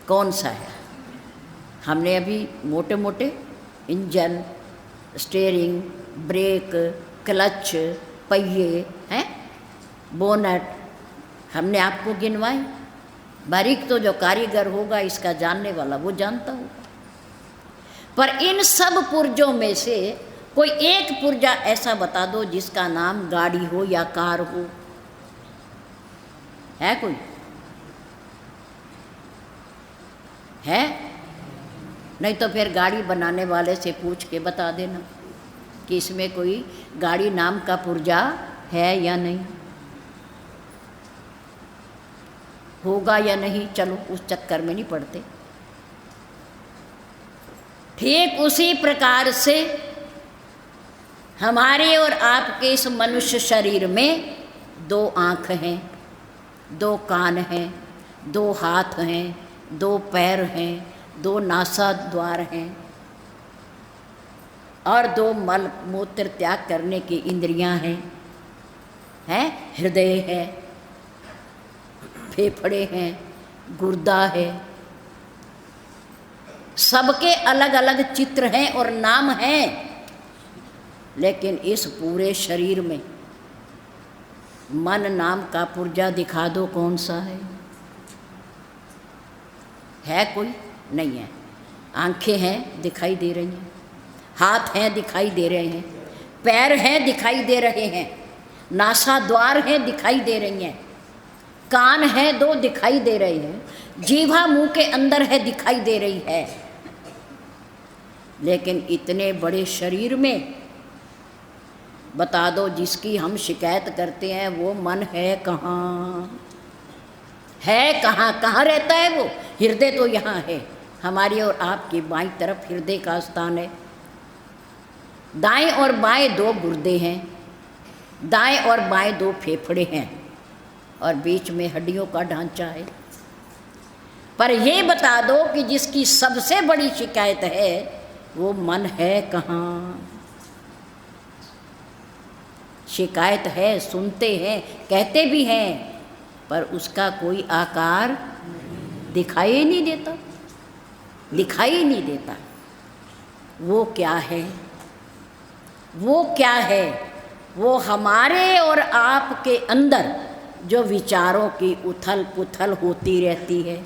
कौन सा है। हमने अभी मोटे मोटे इंजन, स्टीयरिंग, ब्रेक, क्लच, पहिए हैं, बोनट, हमने आपको गिनवाई। बारीक तो जो कारीगर होगा, इसका जानने वाला, वो जानता होगा। पर इन सब पुर्जों में से कोई एक पुर्जा ऐसा बता दो जिसका नाम गाड़ी हो या कार हो। है कोई? है? नहीं तो फिर गाड़ी बनाने वाले से पूछ के बता देना कि इसमें कोई गाड़ी नाम का पुर्जा है या नहीं, होगा या नहीं। चलो उस चक्कर में नहीं पड़ते। ठीक उसी प्रकार से हमारे और आपके इस मनुष्य शरीर में 2 आँख हैं, 2 कान हैं, 2 हाथ हैं, 2 पैर हैं, 2 नासा द्वार हैं, और 2 मल मूत्र त्याग करने की इंद्रियां हैं, हृदय है, फेफड़े हैं, गुर्दा है। सबके अलग अलग चित्र हैं और नाम हैं, लेकिन इस पूरे शरीर में मन नाम का पुर्जा दिखा दो कौन सा है? है कोई? नहीं है। आंखें हैं, दिखाई दे रही हैं, हाथ हैं, दिखाई दे रहे हैं, पैर हैं, दिखाई दे रहे हैं, नासा द्वार हैं, दिखाई दे रही हैं, कान हैं 2, दिखाई दे रहे हैं, जीभा मुंह के अंदर है, दिखाई दे रही है। लेकिन इतने बड़े शरीर में बता दो, जिसकी हम शिकायत करते हैं वो मन है कहाँ? है कहाँ? कहाँ रहता है वो? हृदय तो यहाँ है, हमारी और आपकी बाईं तरफ हृदय का स्थान है। दाएं और बाएं दो गुर्दे हैं, दाएं और बाएं दो फेफड़े हैं, और बीच में हड्डियों का ढांचा है। पर ये बता दो कि जिसकी सबसे बड़ी शिकायत है वो मन है कहाँ? शिकायत है, सुनते हैं, कहते भी हैं, पर उसका कोई आकार दिखाई नहीं देता, दिखाई नहीं देता। वो क्या है? वो क्या है? वो हमारे और आपके अंदर जो विचारों की उथल पुथल होती रहती है,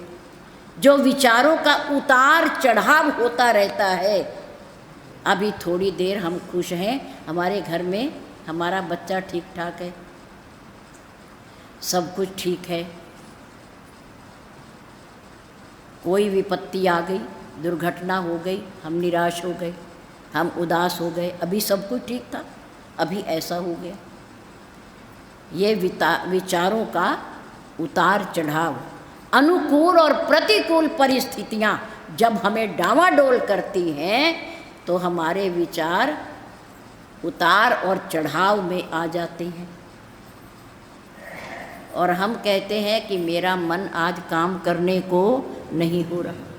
जो विचारों का उतार चढ़ाव होता रहता है। अभी थोड़ी देर हम खुश हैं, हमारे घर में हमारा बच्चा ठीक ठाक है, सब कुछ ठीक है। कोई विपत्ति आ गई, दुर्घटना हो गई, हम निराश हो गए, हम उदास हो गए, अभी सब कुछ ठीक था, अभी ऐसा हो गया। ये विचारों का उतार चढ़ाव, अनुकूल और प्रतिकूल परिस्थितियाँ जब हमें डावाडोल करती हैं तो हमारे विचार उतार और चढ़ाव में आ जाते हैं, और हम कहते हैं कि मेरा मन आज काम करने को नहीं हो रहा।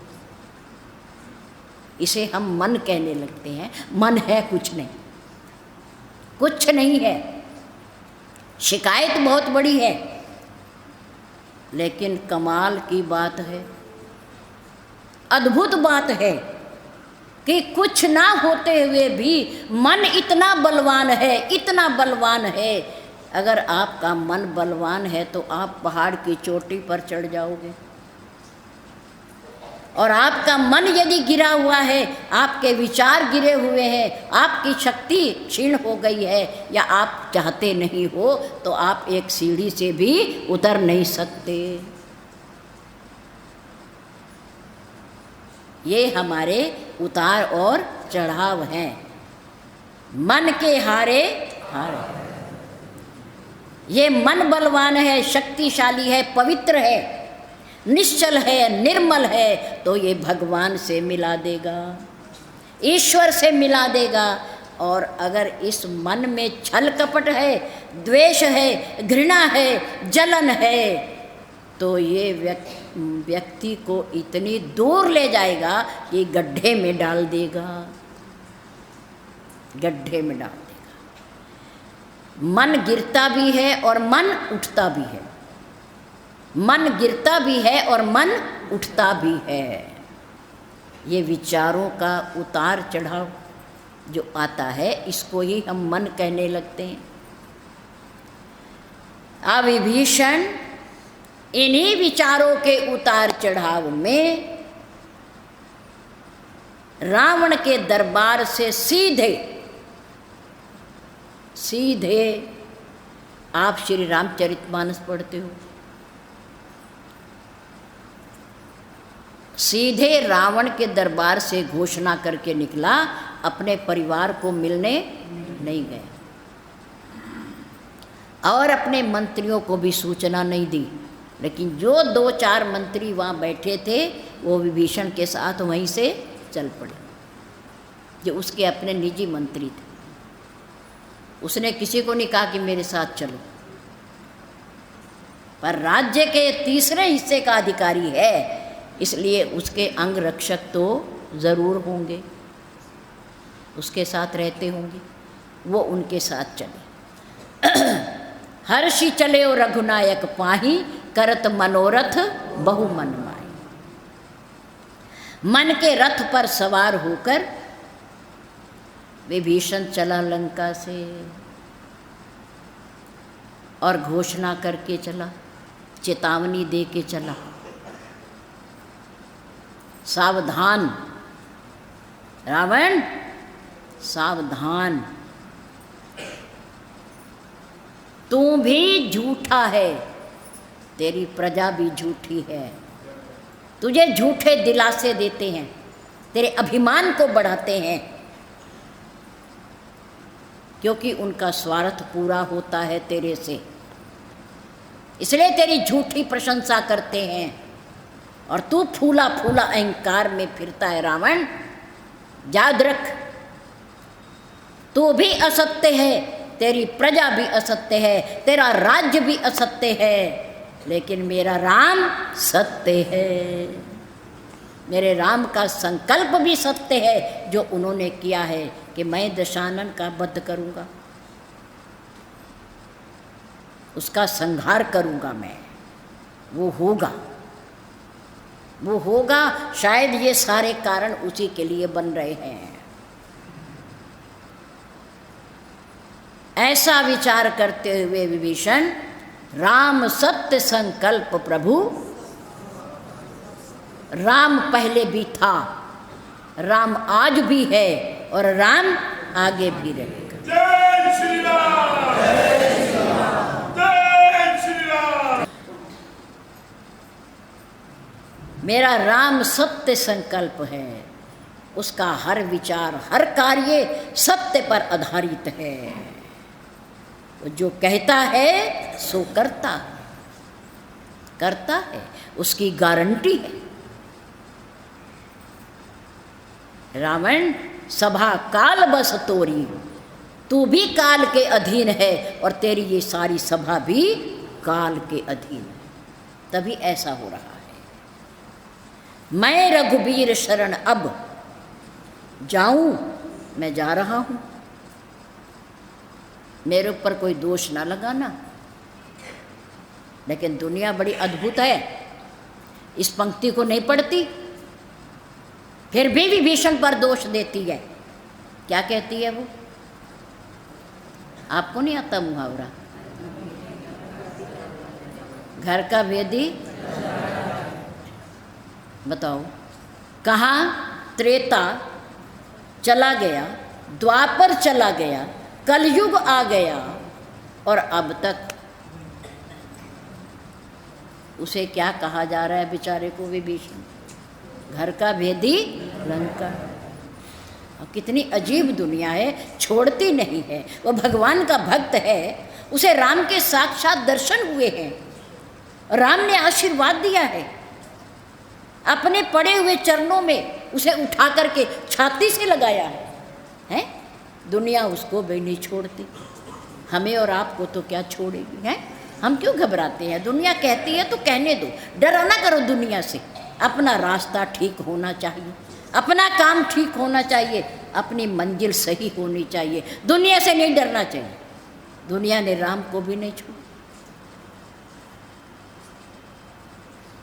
इसे हम मन कहने लगते हैं। मन है कुछ नहीं, कुछ नहीं है। शिकायत बहुत बड़ी है, लेकिन कमाल की बात है, अद्भुत बात है कि कुछ ना होते हुए भी मन इतना बलवान है, इतना बलवान है। अगर आपका मन बलवान है तो आप पहाड़ की चोटी पर चढ़ जाओगे, और आपका मन यदि गिरा हुआ है, आपके विचार गिरे हुए हैं, आपकी शक्ति क्षीण हो गई है, या आप चाहते नहीं हो, तो आप एक सीढ़ी से भी उतर नहीं सकते। ये हमारे उतार और चढ़ाव हैं। मन के हारे हारे। ये मन बलवान है, शक्तिशाली है, पवित्र है, निश्चल है, निर्मल है, तो ये भगवान से मिला देगा, ईश्वर से मिला देगा। और अगर इस मन में छल कपट है, द्वेष है, घृणा है, जलन है, तो ये व्यक्ति को इतनी दूर ले जाएगा कि गड्ढे में डाल देगा, गड्ढे में डाल देगा। मन गिरता भी है और मन उठता भी है, मन गिरता भी है और मन उठता भी है। ये विचारों का उतार चढ़ाव जो आता है, इसको ही हम मन कहने लगते हैं। अब विभीषण इन्हीं विचारों के उतार चढ़ाव में रावण के दरबार से सीधे आप श्री रामचरितमानस पढ़ते हो, सीधे रावण के दरबार से घोषणा करके निकला, अपने परिवार को मिलने नहीं गया, और अपने मंत्रियों को भी सूचना नहीं दी। लेकिन जो 2-4 मंत्री वहाँ बैठे थे, वो विभीषण के साथ वहीं से चल पड़े, जो उसके अपने निजी मंत्री थे। उसने किसी को नहीं कहा कि मेरे साथ चलो, पर राज्य के तीसरे हिस्से का अधिकारी है, इसलिए उसके अंग रक्षक तो ज़रूर होंगे, उसके साथ रहते होंगे। वो उनके साथ चले। हर्षि चले ओ रघुनायक पाही, करत मनोरथ बहु मन माही। मन के रथ पर सवार होकर विभीषण चला लंका से, और घोषणा करके चला, चेतावनी दे के चला, सावधान रावण, सावधान, तू भी झूठा है, तेरी प्रजा भी झूठी है, तुझे झूठे दिलासे देते हैं, तेरे अभिमान को बढ़ाते हैं, क्योंकि उनका स्वार्थ पूरा होता है तेरे से, इसलिए तेरी झूठी प्रशंसा करते हैं। और तू फूला फूला अहंकार में फिरता है रावण। याद रख, तू भी असत्य है, तेरी प्रजा भी असत्य है, तेरा राज्य भी असत्य है, लेकिन मेरा राम सत्य है। मेरे राम का संकल्प भी सत्य है, जो उन्होंने किया है कि मैं दशानन का वध करूँगा, उसका संहार करूँगा मैं। वो होगा, वो होगा। शायद ये सारे कारण उसी के लिए बन रहे हैं। ऐसा विचार करते हुए विभीषण, राम सत्य संकल्प प्रभु, राम पहले भी था, राम आज भी है और राम आगे भी रहेगा। जय श्री राम, जय श्री राम, जय श्री राम। मेरा राम सत्य संकल्प है, उसका हर विचार हर कार्य सत्य पर आधारित है। जो कहता है सो करता है, उसकी गारंटी है। रावण सभा काल बस तोरी, तू भी काल के अधीन है और तेरी ये सारी सभा भी काल के अधीन है, तभी ऐसा हो रहा है। मैं रघुबीर शरण अब जाऊं, मैं जा रहा हूं, मेरे ऊपर कोई दोष ना लगाना। लेकिन दुनिया बड़ी अद्भुत है, इस पंक्ति को नहीं पढ़ती, फिर भी विभीषण पर दोष देती है। क्या कहती है वो? आपको नहीं आता मुहावरा? घर का भेदी बताओ। कहाँ त्रेता चला गया, द्वापर चला गया, कलयुग आ गया, और अब तक उसे क्या कहा जा रहा है बेचारे को? विभीषण घर का भेदी लंका। और कितनी अजीब दुनिया है, छोड़ती नहीं है। वो भगवान का भक्त है, उसे राम के साक्षात दर्शन हुए हैं, राम ने आशीर्वाद दिया है, अपने पड़े हुए चरणों में उसे उठा करके छाती से लगाया है? दुनिया उसको भी नहीं छोड़ती, हमें और आपको तो क्या छोड़ेगी है? हम क्यों घबराते हैं? दुनिया कहती है तो कहने दो, डरा ना करो दुनिया से। अपना रास्ता ठीक होना चाहिए, अपना काम ठीक होना चाहिए, अपनी मंजिल सही होनी चाहिए, दुनिया से नहीं डरना चाहिए। दुनिया ने राम को भी नहीं छोड़ा,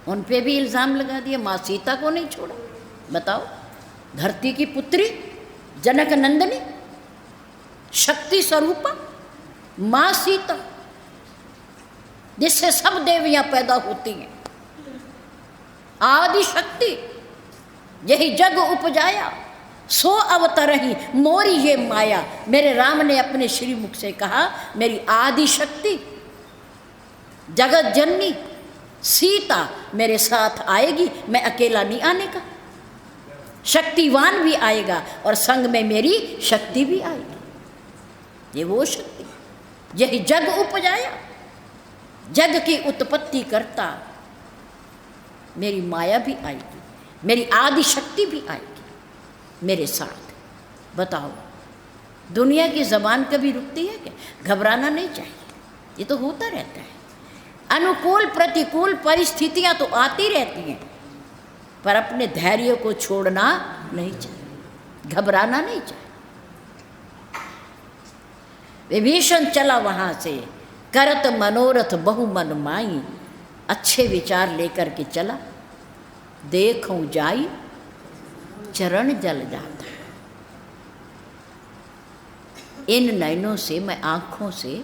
उन पे भी इल्ज़ाम लगा दिया, माँ सीता को नहीं छोड़ा। बताओ, धरती की पुत्री, जनक नंदिनी, शक्ति स्वरूपा माँ सीता, जिससे सब देवियां पैदा होती हैं, आदि शक्ति, यही जग उपजाया, सो अवतरही मोरी ये माया। मेरे राम ने अपने श्रीमुख से कहा, मेरी आदि शक्ति जगत जननी सीता मेरे साथ आएगी, मैं अकेला नहीं आने का, शक्तिवान भी आएगा और संग में मेरी शक्ति भी आएगी। ये वो शक्ति, यही जग उपजाया, जग की उत्पत्ति करता मेरी माया भी आएगी, मेरी आदि शक्ति भी आएगी मेरे साथ। बताओ, दुनिया की ज़बान कभी रुकती है क्या? घबराना नहीं चाहिए, ये तो होता रहता है। अनुकूल प्रतिकूल परिस्थितियां तो आती रहती हैं, पर अपने धैर्य को छोड़ना नहीं चाहिए, घबराना नहीं चाहिए। विभीषण चला वहाँ से, करत मनोरथ बहु मन माई, अच्छे विचार लेकर के चला। देखूं जाई चरण जल जाता, इन नयनों से मैं आँखों से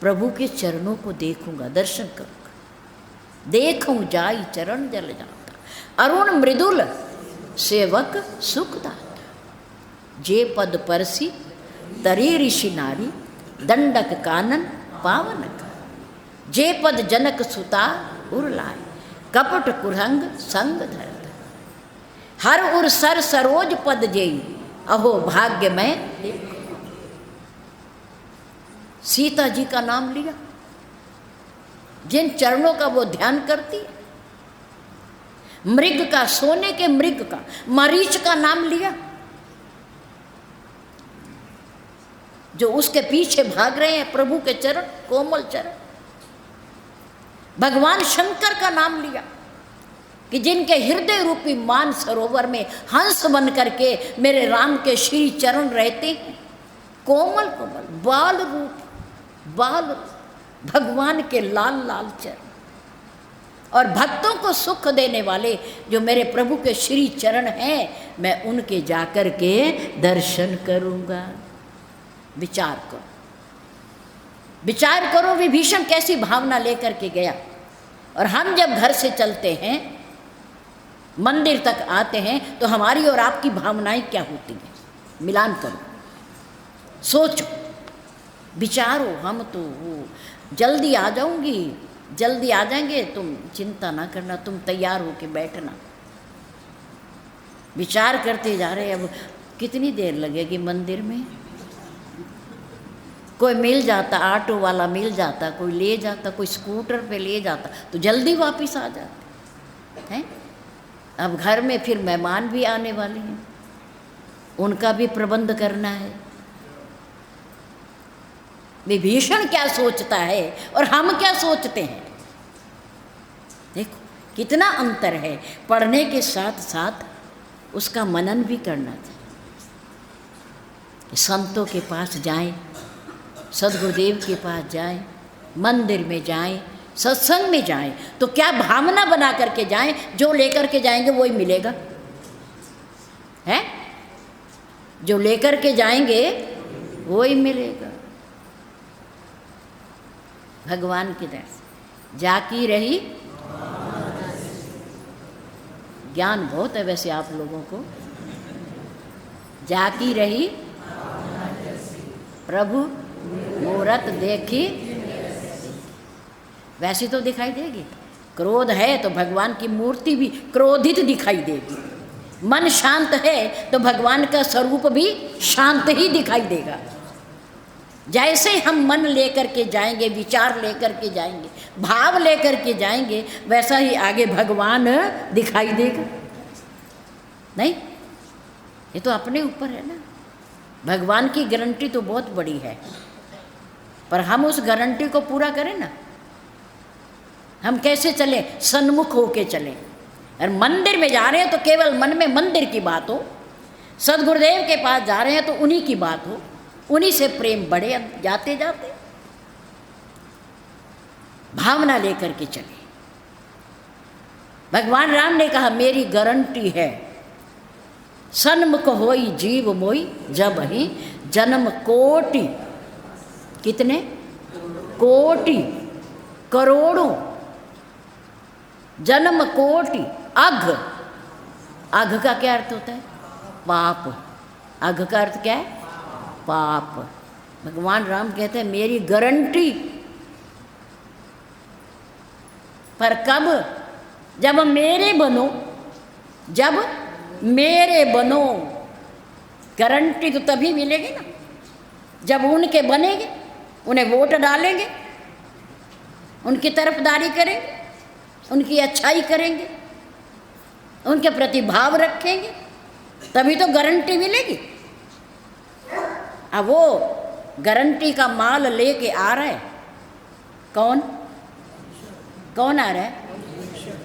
प्रभु के चरणों को देखूंगा, दर्शन करूंगा। देखूं जाई चरण जल जाता, अरुण मृदुल सेवक सुखदाता, जे पद परसी तरी ऋषि नारी, दंडक कानन पावन का, जे पद जनक सुता उर लाए, कपट कुरंग संग धरत, हर उर सर सरोज पद जेई, अहो भाग्य में। सीता जी का नाम लिया, जिन चरणों का वो ध्यान करती है। मृग का, सोने के मृग का, मरीच का नाम लिया, जो उसके पीछे भाग रहे हैं प्रभु के चरण, कोमल चरण। भगवान शंकर का नाम लिया कि जिनके हृदय रूपी मान सरोवर में हंस बन करके मेरे राम के श्री चरण रहते हैं। कोमल कोमल बाल रूप, बाल रूप भगवान के लाल लाल चरण, और भक्तों को सुख देने वाले जो मेरे प्रभु के श्री चरण हैं, मैं उनके जाकर के दर्शन करूंगा। विचार करो, विचार करो विभीषण कैसी भावना लेकर के गया। और हम जब घर से चलते हैं, मंदिर तक आते हैं, तो हमारी और आपकी भावनाएं क्या होती हैं? मिलान करो, सोचो, विचारो। हम तो वो जल्दी आ जाऊंगी, जल्दी आ जाएंगे, तुम चिंता ना करना, तुम तैयार होके बैठना। विचार करते जा रहे हैं, अब कितनी देर लगेगी मंदिर में? कोई मिल जाता, ऑटो वाला मिल जाता, कोई ले जाता, कोई स्कूटर पे ले जाता तो जल्दी वापस आ जाते हैं। अब घर में फिर मेहमान भी आने वाले हैं, उनका भी प्रबंध करना है। विभीषण क्या सोचता है और हम क्या सोचते हैं? देखो कितना अंतर है। पढ़ने के साथ साथ उसका मनन भी करना चाहिए। संतों के पास जाएं, सद्गुरुदेव के पास जाएं, मंदिर में जाएं, सत्संग में जाएं, तो क्या भावना बना करके जाएं, जो लेकर के जाएंगे वही मिलेगा, है? जो लेकर के जाएंगे वही मिलेगा। भगवान के दर्शन जाकी रही। ज्ञान बहुत है वैसे आप लोगों को। जाकी रही प्रभु मूरत देखी। वैसी तो दिखाई देगी। क्रोध है तो भगवान की मूर्ति भी क्रोधित दिखाई देगी। मन शांत है तो भगवान का स्वरूप भी शांत ही दिखाई देगा। जैसे हम मन लेकर के जाएंगे, विचार लेकर के जाएंगे, भाव लेकर के जाएंगे, वैसा ही आगे भगवान दिखाई देगा। नहीं, ये तो अपने ऊपर है ना। भगवान की गारंटी तो बहुत बड़ी है, पर हम उस गारंटी को पूरा करें ना। हम कैसे चलें? सन्मुख होके चलें। और मंदिर में जा रहे हैं तो केवल मन में मंदिर की बात हो, सद्गुरुदेव के पास जा रहे हैं तो उन्हीं की बात हो, उन्हीं से प्रेम बढ़े जाते जाते। भावना लेकर के चले। भगवान राम ने कहा मेरी गारंटी है, सन्मुख होई जीव मोई जब ही जन्म कोटि। कितने? कोटि, करोड़ों, जन्म कोटि। अघ, अघ का क्या अर्थ होता है? पाप। अघ का अर्थ क्या है? पाप। भगवान राम कहते हैं मेरी गारंटी। पर कब? जब मेरे बनो, जब मेरे बनो। गारंटी तो तभी मिलेगी ना जब उनके बनेंगे, उन्हें वोट डालेंगे, उनकी तरफदारी करेंगे, उनकी अच्छाई करेंगे, उनके प्रति भाव रखेंगे, तभी तो गारंटी मिलेगी। अब वो गारंटी का माल लेके आ रहा है कौन? कौन आ रहा है?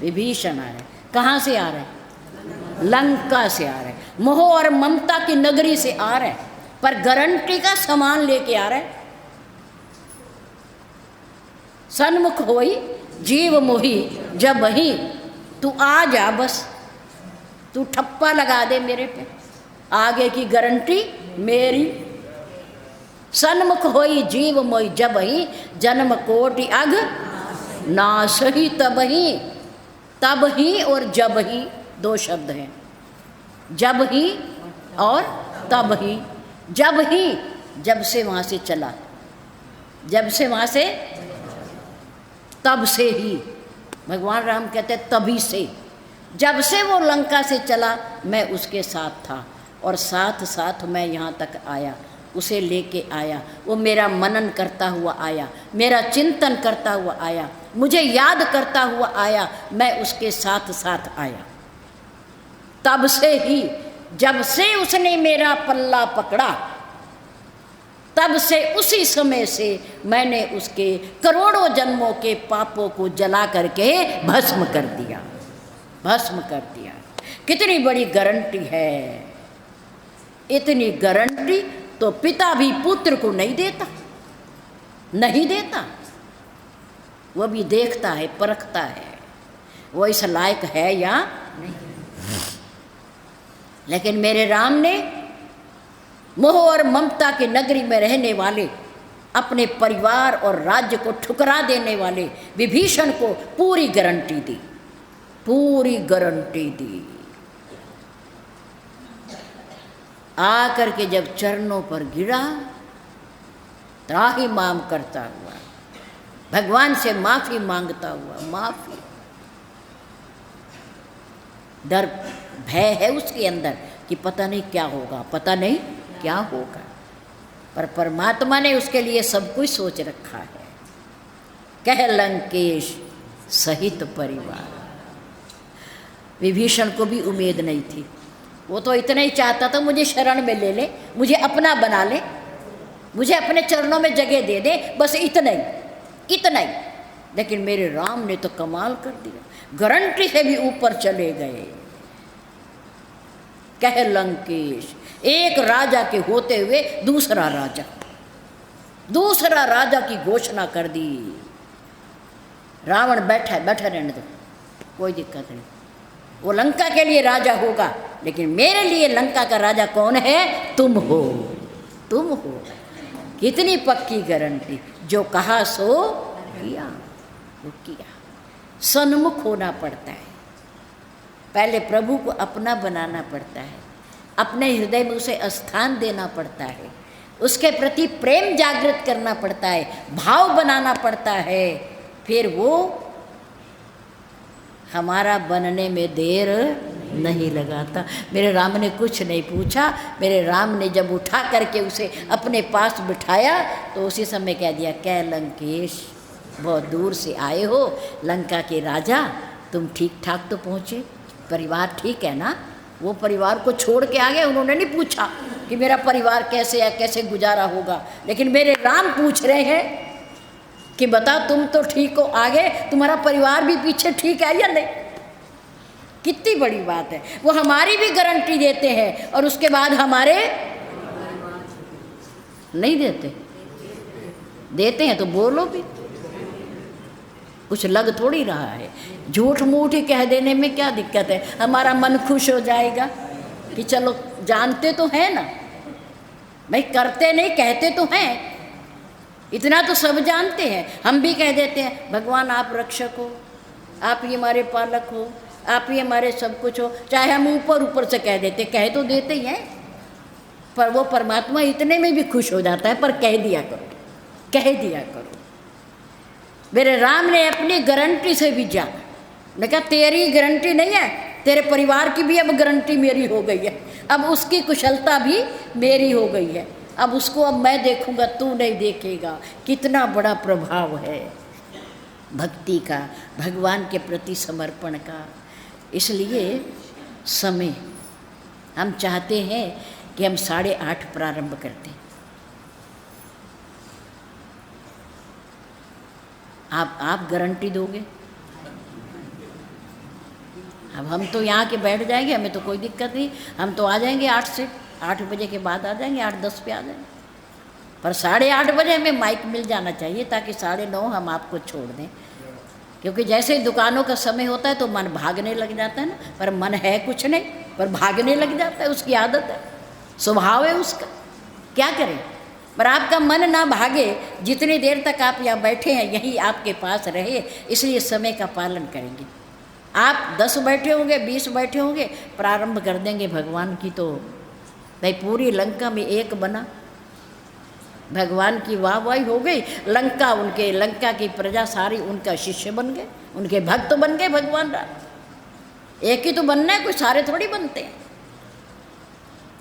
विभीषण आ रहा है। कहाँ से आ रहा है? लंका से आ रहा है। मोह और ममता की नगरी से आ रहा है, पर गारंटी का सामान लेके आ रहा है। सन्मुख होई जीव मोही जब ही। तू आ जा, बस तू ठप्पा लगा दे मेरे पे, आगे की गारंटी मेरी। सन्मुख होई जीव मोही जब ही जन्म कोटि अघ नाश ही तब ही। तब ही और जब ही दो शब्द हैं, जब ही और तब ही। जब ही, जब से वहाँ से चला, जब से वहाँ से, तब से ही। भगवान राम कहते तभी से, जब से वो लंका से चला मैं उसके साथ था और साथ साथ मैं यहाँ तक आया, उसे लेके आया। वो मेरा मनन करता हुआ आया, मेरा चिंतन करता हुआ आया, मुझे याद करता हुआ आया, मैं उसके साथ साथ आया। तब से ही, जब से उसने मेरा पल्ला पकड़ा, तब से उसी समय से मैंने उसके करोड़ों जन्मों के पापों को जला करके भस्म कर दिया, भस्म कर दिया। कितनी बड़ी गारंटी है। इतनी गारंटी तो पिता भी पुत्र को नहीं देता, नहीं देता। वो भी देखता है, परखता है वो इस लायक है या नहीं। लेकिन मेरे राम ने मोह और ममता की नगरी में रहने वाले, अपने परिवार और राज्य को ठुकरा देने वाले विभीषण को पूरी गारंटी दी, पूरी गारंटी दी। आकर के जब चरणों पर गिरा, त्राहि माम करता हुआ, भगवान से माफी मांगता हुआ, माफी। डर भय है उसके अंदर कि पता नहीं क्या होगा, पता नहीं क्या होगा, पर परमात्मा ने उसके लिए सब कुछ सोच रखा है। कह लंकेश सहित परिवार। विभीषण को भी उम्मीद नहीं थी, वो तो इतना ही चाहता था मुझे शरण में ले ले, मुझे अपना बना ले, मुझे अपने चरणों में जगह दे दे, बस इतना ही, इतना ही। लेकिन मेरे राम ने तो कमाल कर दिया, गारंटी से भी ऊपर चले गए। कह लंकेश, एक राजा के होते हुए दूसरा राजा की घोषणा कर दी। रावण बैठा है, बैठा रहने दो, कोई दिक्कत नहीं। वो लंका के लिए राजा होगा, लेकिन मेरे लिए लंका का राजा कौन है? तुम हो, तुम हो। कितनी पक्की गारंटी। जो कहा सो किया, वो किया। सन्मुख होना पड़ता है, पहले प्रभु को अपना बनाना पड़ता है, अपने हृदय में उसे स्थान देना पड़ता है, उसके प्रति प्रेम जागृत करना पड़ता है, भाव बनाना पड़ता है, फिर वो हमारा बनने में देर नहीं लगाता। मेरे राम ने कुछ नहीं पूछा, मेरे राम ने जब उठा करके उसे अपने पास बिठाया तो उसी समय कह दिया, कह लंकेश, बहुत दूर से आए हो, लंका के राजा, तुम ठीक ठाक तो पहुँचे, परिवार ठीक है ना? वो परिवार को छोड़ के आ गए, उन्होंने नहीं पूछा कि मेरा परिवार कैसे है, कैसे गुजारा होगा, लेकिन मेरे राम पूछ रहे हैं कि बता तुम तो ठीक हो, आगे तुम्हारा परिवार भी पीछे ठीक है या नहीं। कितनी बड़ी बात है। वो हमारी भी गारंटी देते हैं और उसके बाद हमारे नहीं देते, देते हैं तो बोलो भी, कुछ लग थोड़ी रहा है। झूठ मूठ ही कह देने में क्या दिक्कत है, हमारा मन खुश हो जाएगा कि चलो जानते तो हैं ना, भाई करते नहीं कहते तो हैं, इतना तो सब जानते हैं। हम भी कह देते हैं भगवान आप रक्षक हो, आप ही हमारे पालक हो, आप ही हमारे सब कुछ हो, चाहे हम ऊपर ऊपर से कह देते, कह तो देते ही हैं, पर वो परमात्मा इतने में भी खुश हो जाता है, पर कह दिया करो, कह दिया करो। मेरे राम ने अपनी गारंटी से भी जाना, मैं कहा तेरी गारंटी नहीं है, तेरे परिवार की भी अब गारंटी मेरी हो गई है, अब उसकी कुशलता भी मेरी हो गई है, अब उसको अब मैं देखूंगा, तू नहीं देखेगा। कितना बड़ा प्रभाव है भक्ति का, भगवान के प्रति समर्पण का। इसलिए समय हम चाहते हैं कि हम 8:30 प्रारंभ करते हैं। आप गारंटी दोगे? अब हम तो यहाँ के बैठ जाएंगे, हमें तो कोई दिक्कत नहीं, हम तो आ जाएंगे 8 बजे के बाद आ जाएंगे, 8:10 पे आ जाएंगे, पर 8:30 बजे हमें माइक मिल जाना चाहिए ताकि 9:30 हम आपको छोड़ दें। क्योंकि जैसे ही दुकानों का समय होता है तो मन भागने लग जाता है ना, पर मन है कुछ नहीं, पर भागने लग जाता है, उसकी आदत है, स्वभाव है उसका, क्या करें। पर आपका मन ना भागे, जितनी देर तक आप यहाँ बैठे हैं यही आपके पास रहे, इसलिए समय का पालन करेंगे। आप 10 बैठे होंगे, 20 बैठे होंगे, प्रारंभ कर देंगे भगवान की, तो भाई पूरी लंका में एक बना, भगवान की वाहवाही हो गई। लंका की प्रजा सारी उनका शिष्य बन गए, उनके भक्त बन गए। भगवान राम एक ही तो बनना है, कोई सारे थोड़ी बनते हैं।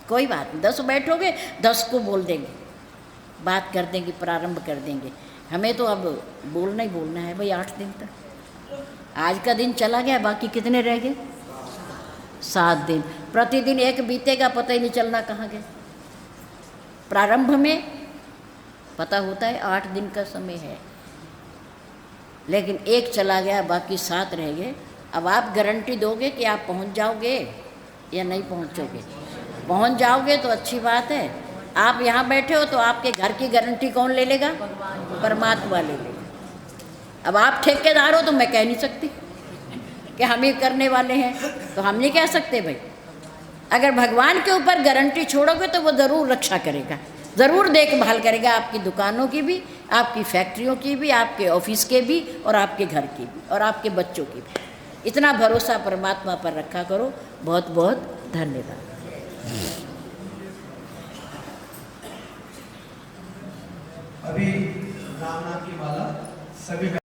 कोई बात नहीं, 10 बैठोगे 10 को बोल देंगे, बात कर देंगे, प्रारंभ कर देंगे। हमें तो अब बोलना ही बोलना है भाई 8 दिन तक। आज का दिन चला गया, बाकी कितने रह गए? 7 दिन। प्रतिदिन एक बीतेगा, पता ही नहीं चलना कहाँ गए। प्रारंभ में पता होता है 8 दिन का समय है, लेकिन एक चला गया, बाकी 7 रह गए। अब आप गारंटी दोगे कि आप पहुंच जाओगे या नहीं पहुंचोगे? पहुंच जाओगे तो अच्छी बात है। आप यहाँ बैठे हो तो आपके घर की गारंटी कौन ले लेगा? परमात्मा ले लेगा। अब आप ठेकेदार हो तो मैं कह नहीं सकती कि हम ये करने वाले हैं, तो हम नहीं कह सकते भाई। अगर भगवान के ऊपर गारंटी छोड़ोगे तो वो ज़रूर रक्षा करेगा, ज़रूर देखभाल करेगा, आपकी दुकानों की भी, आपकी फैक्ट्रियों की भी, आपके ऑफिस के भी, और आपके घर की भी, और आपके बच्चों की भी। इतना भरोसा परमात्मा पर रखा करो। बहुत बहुत धन्यवाद। अभी रामनाथ की माला सभी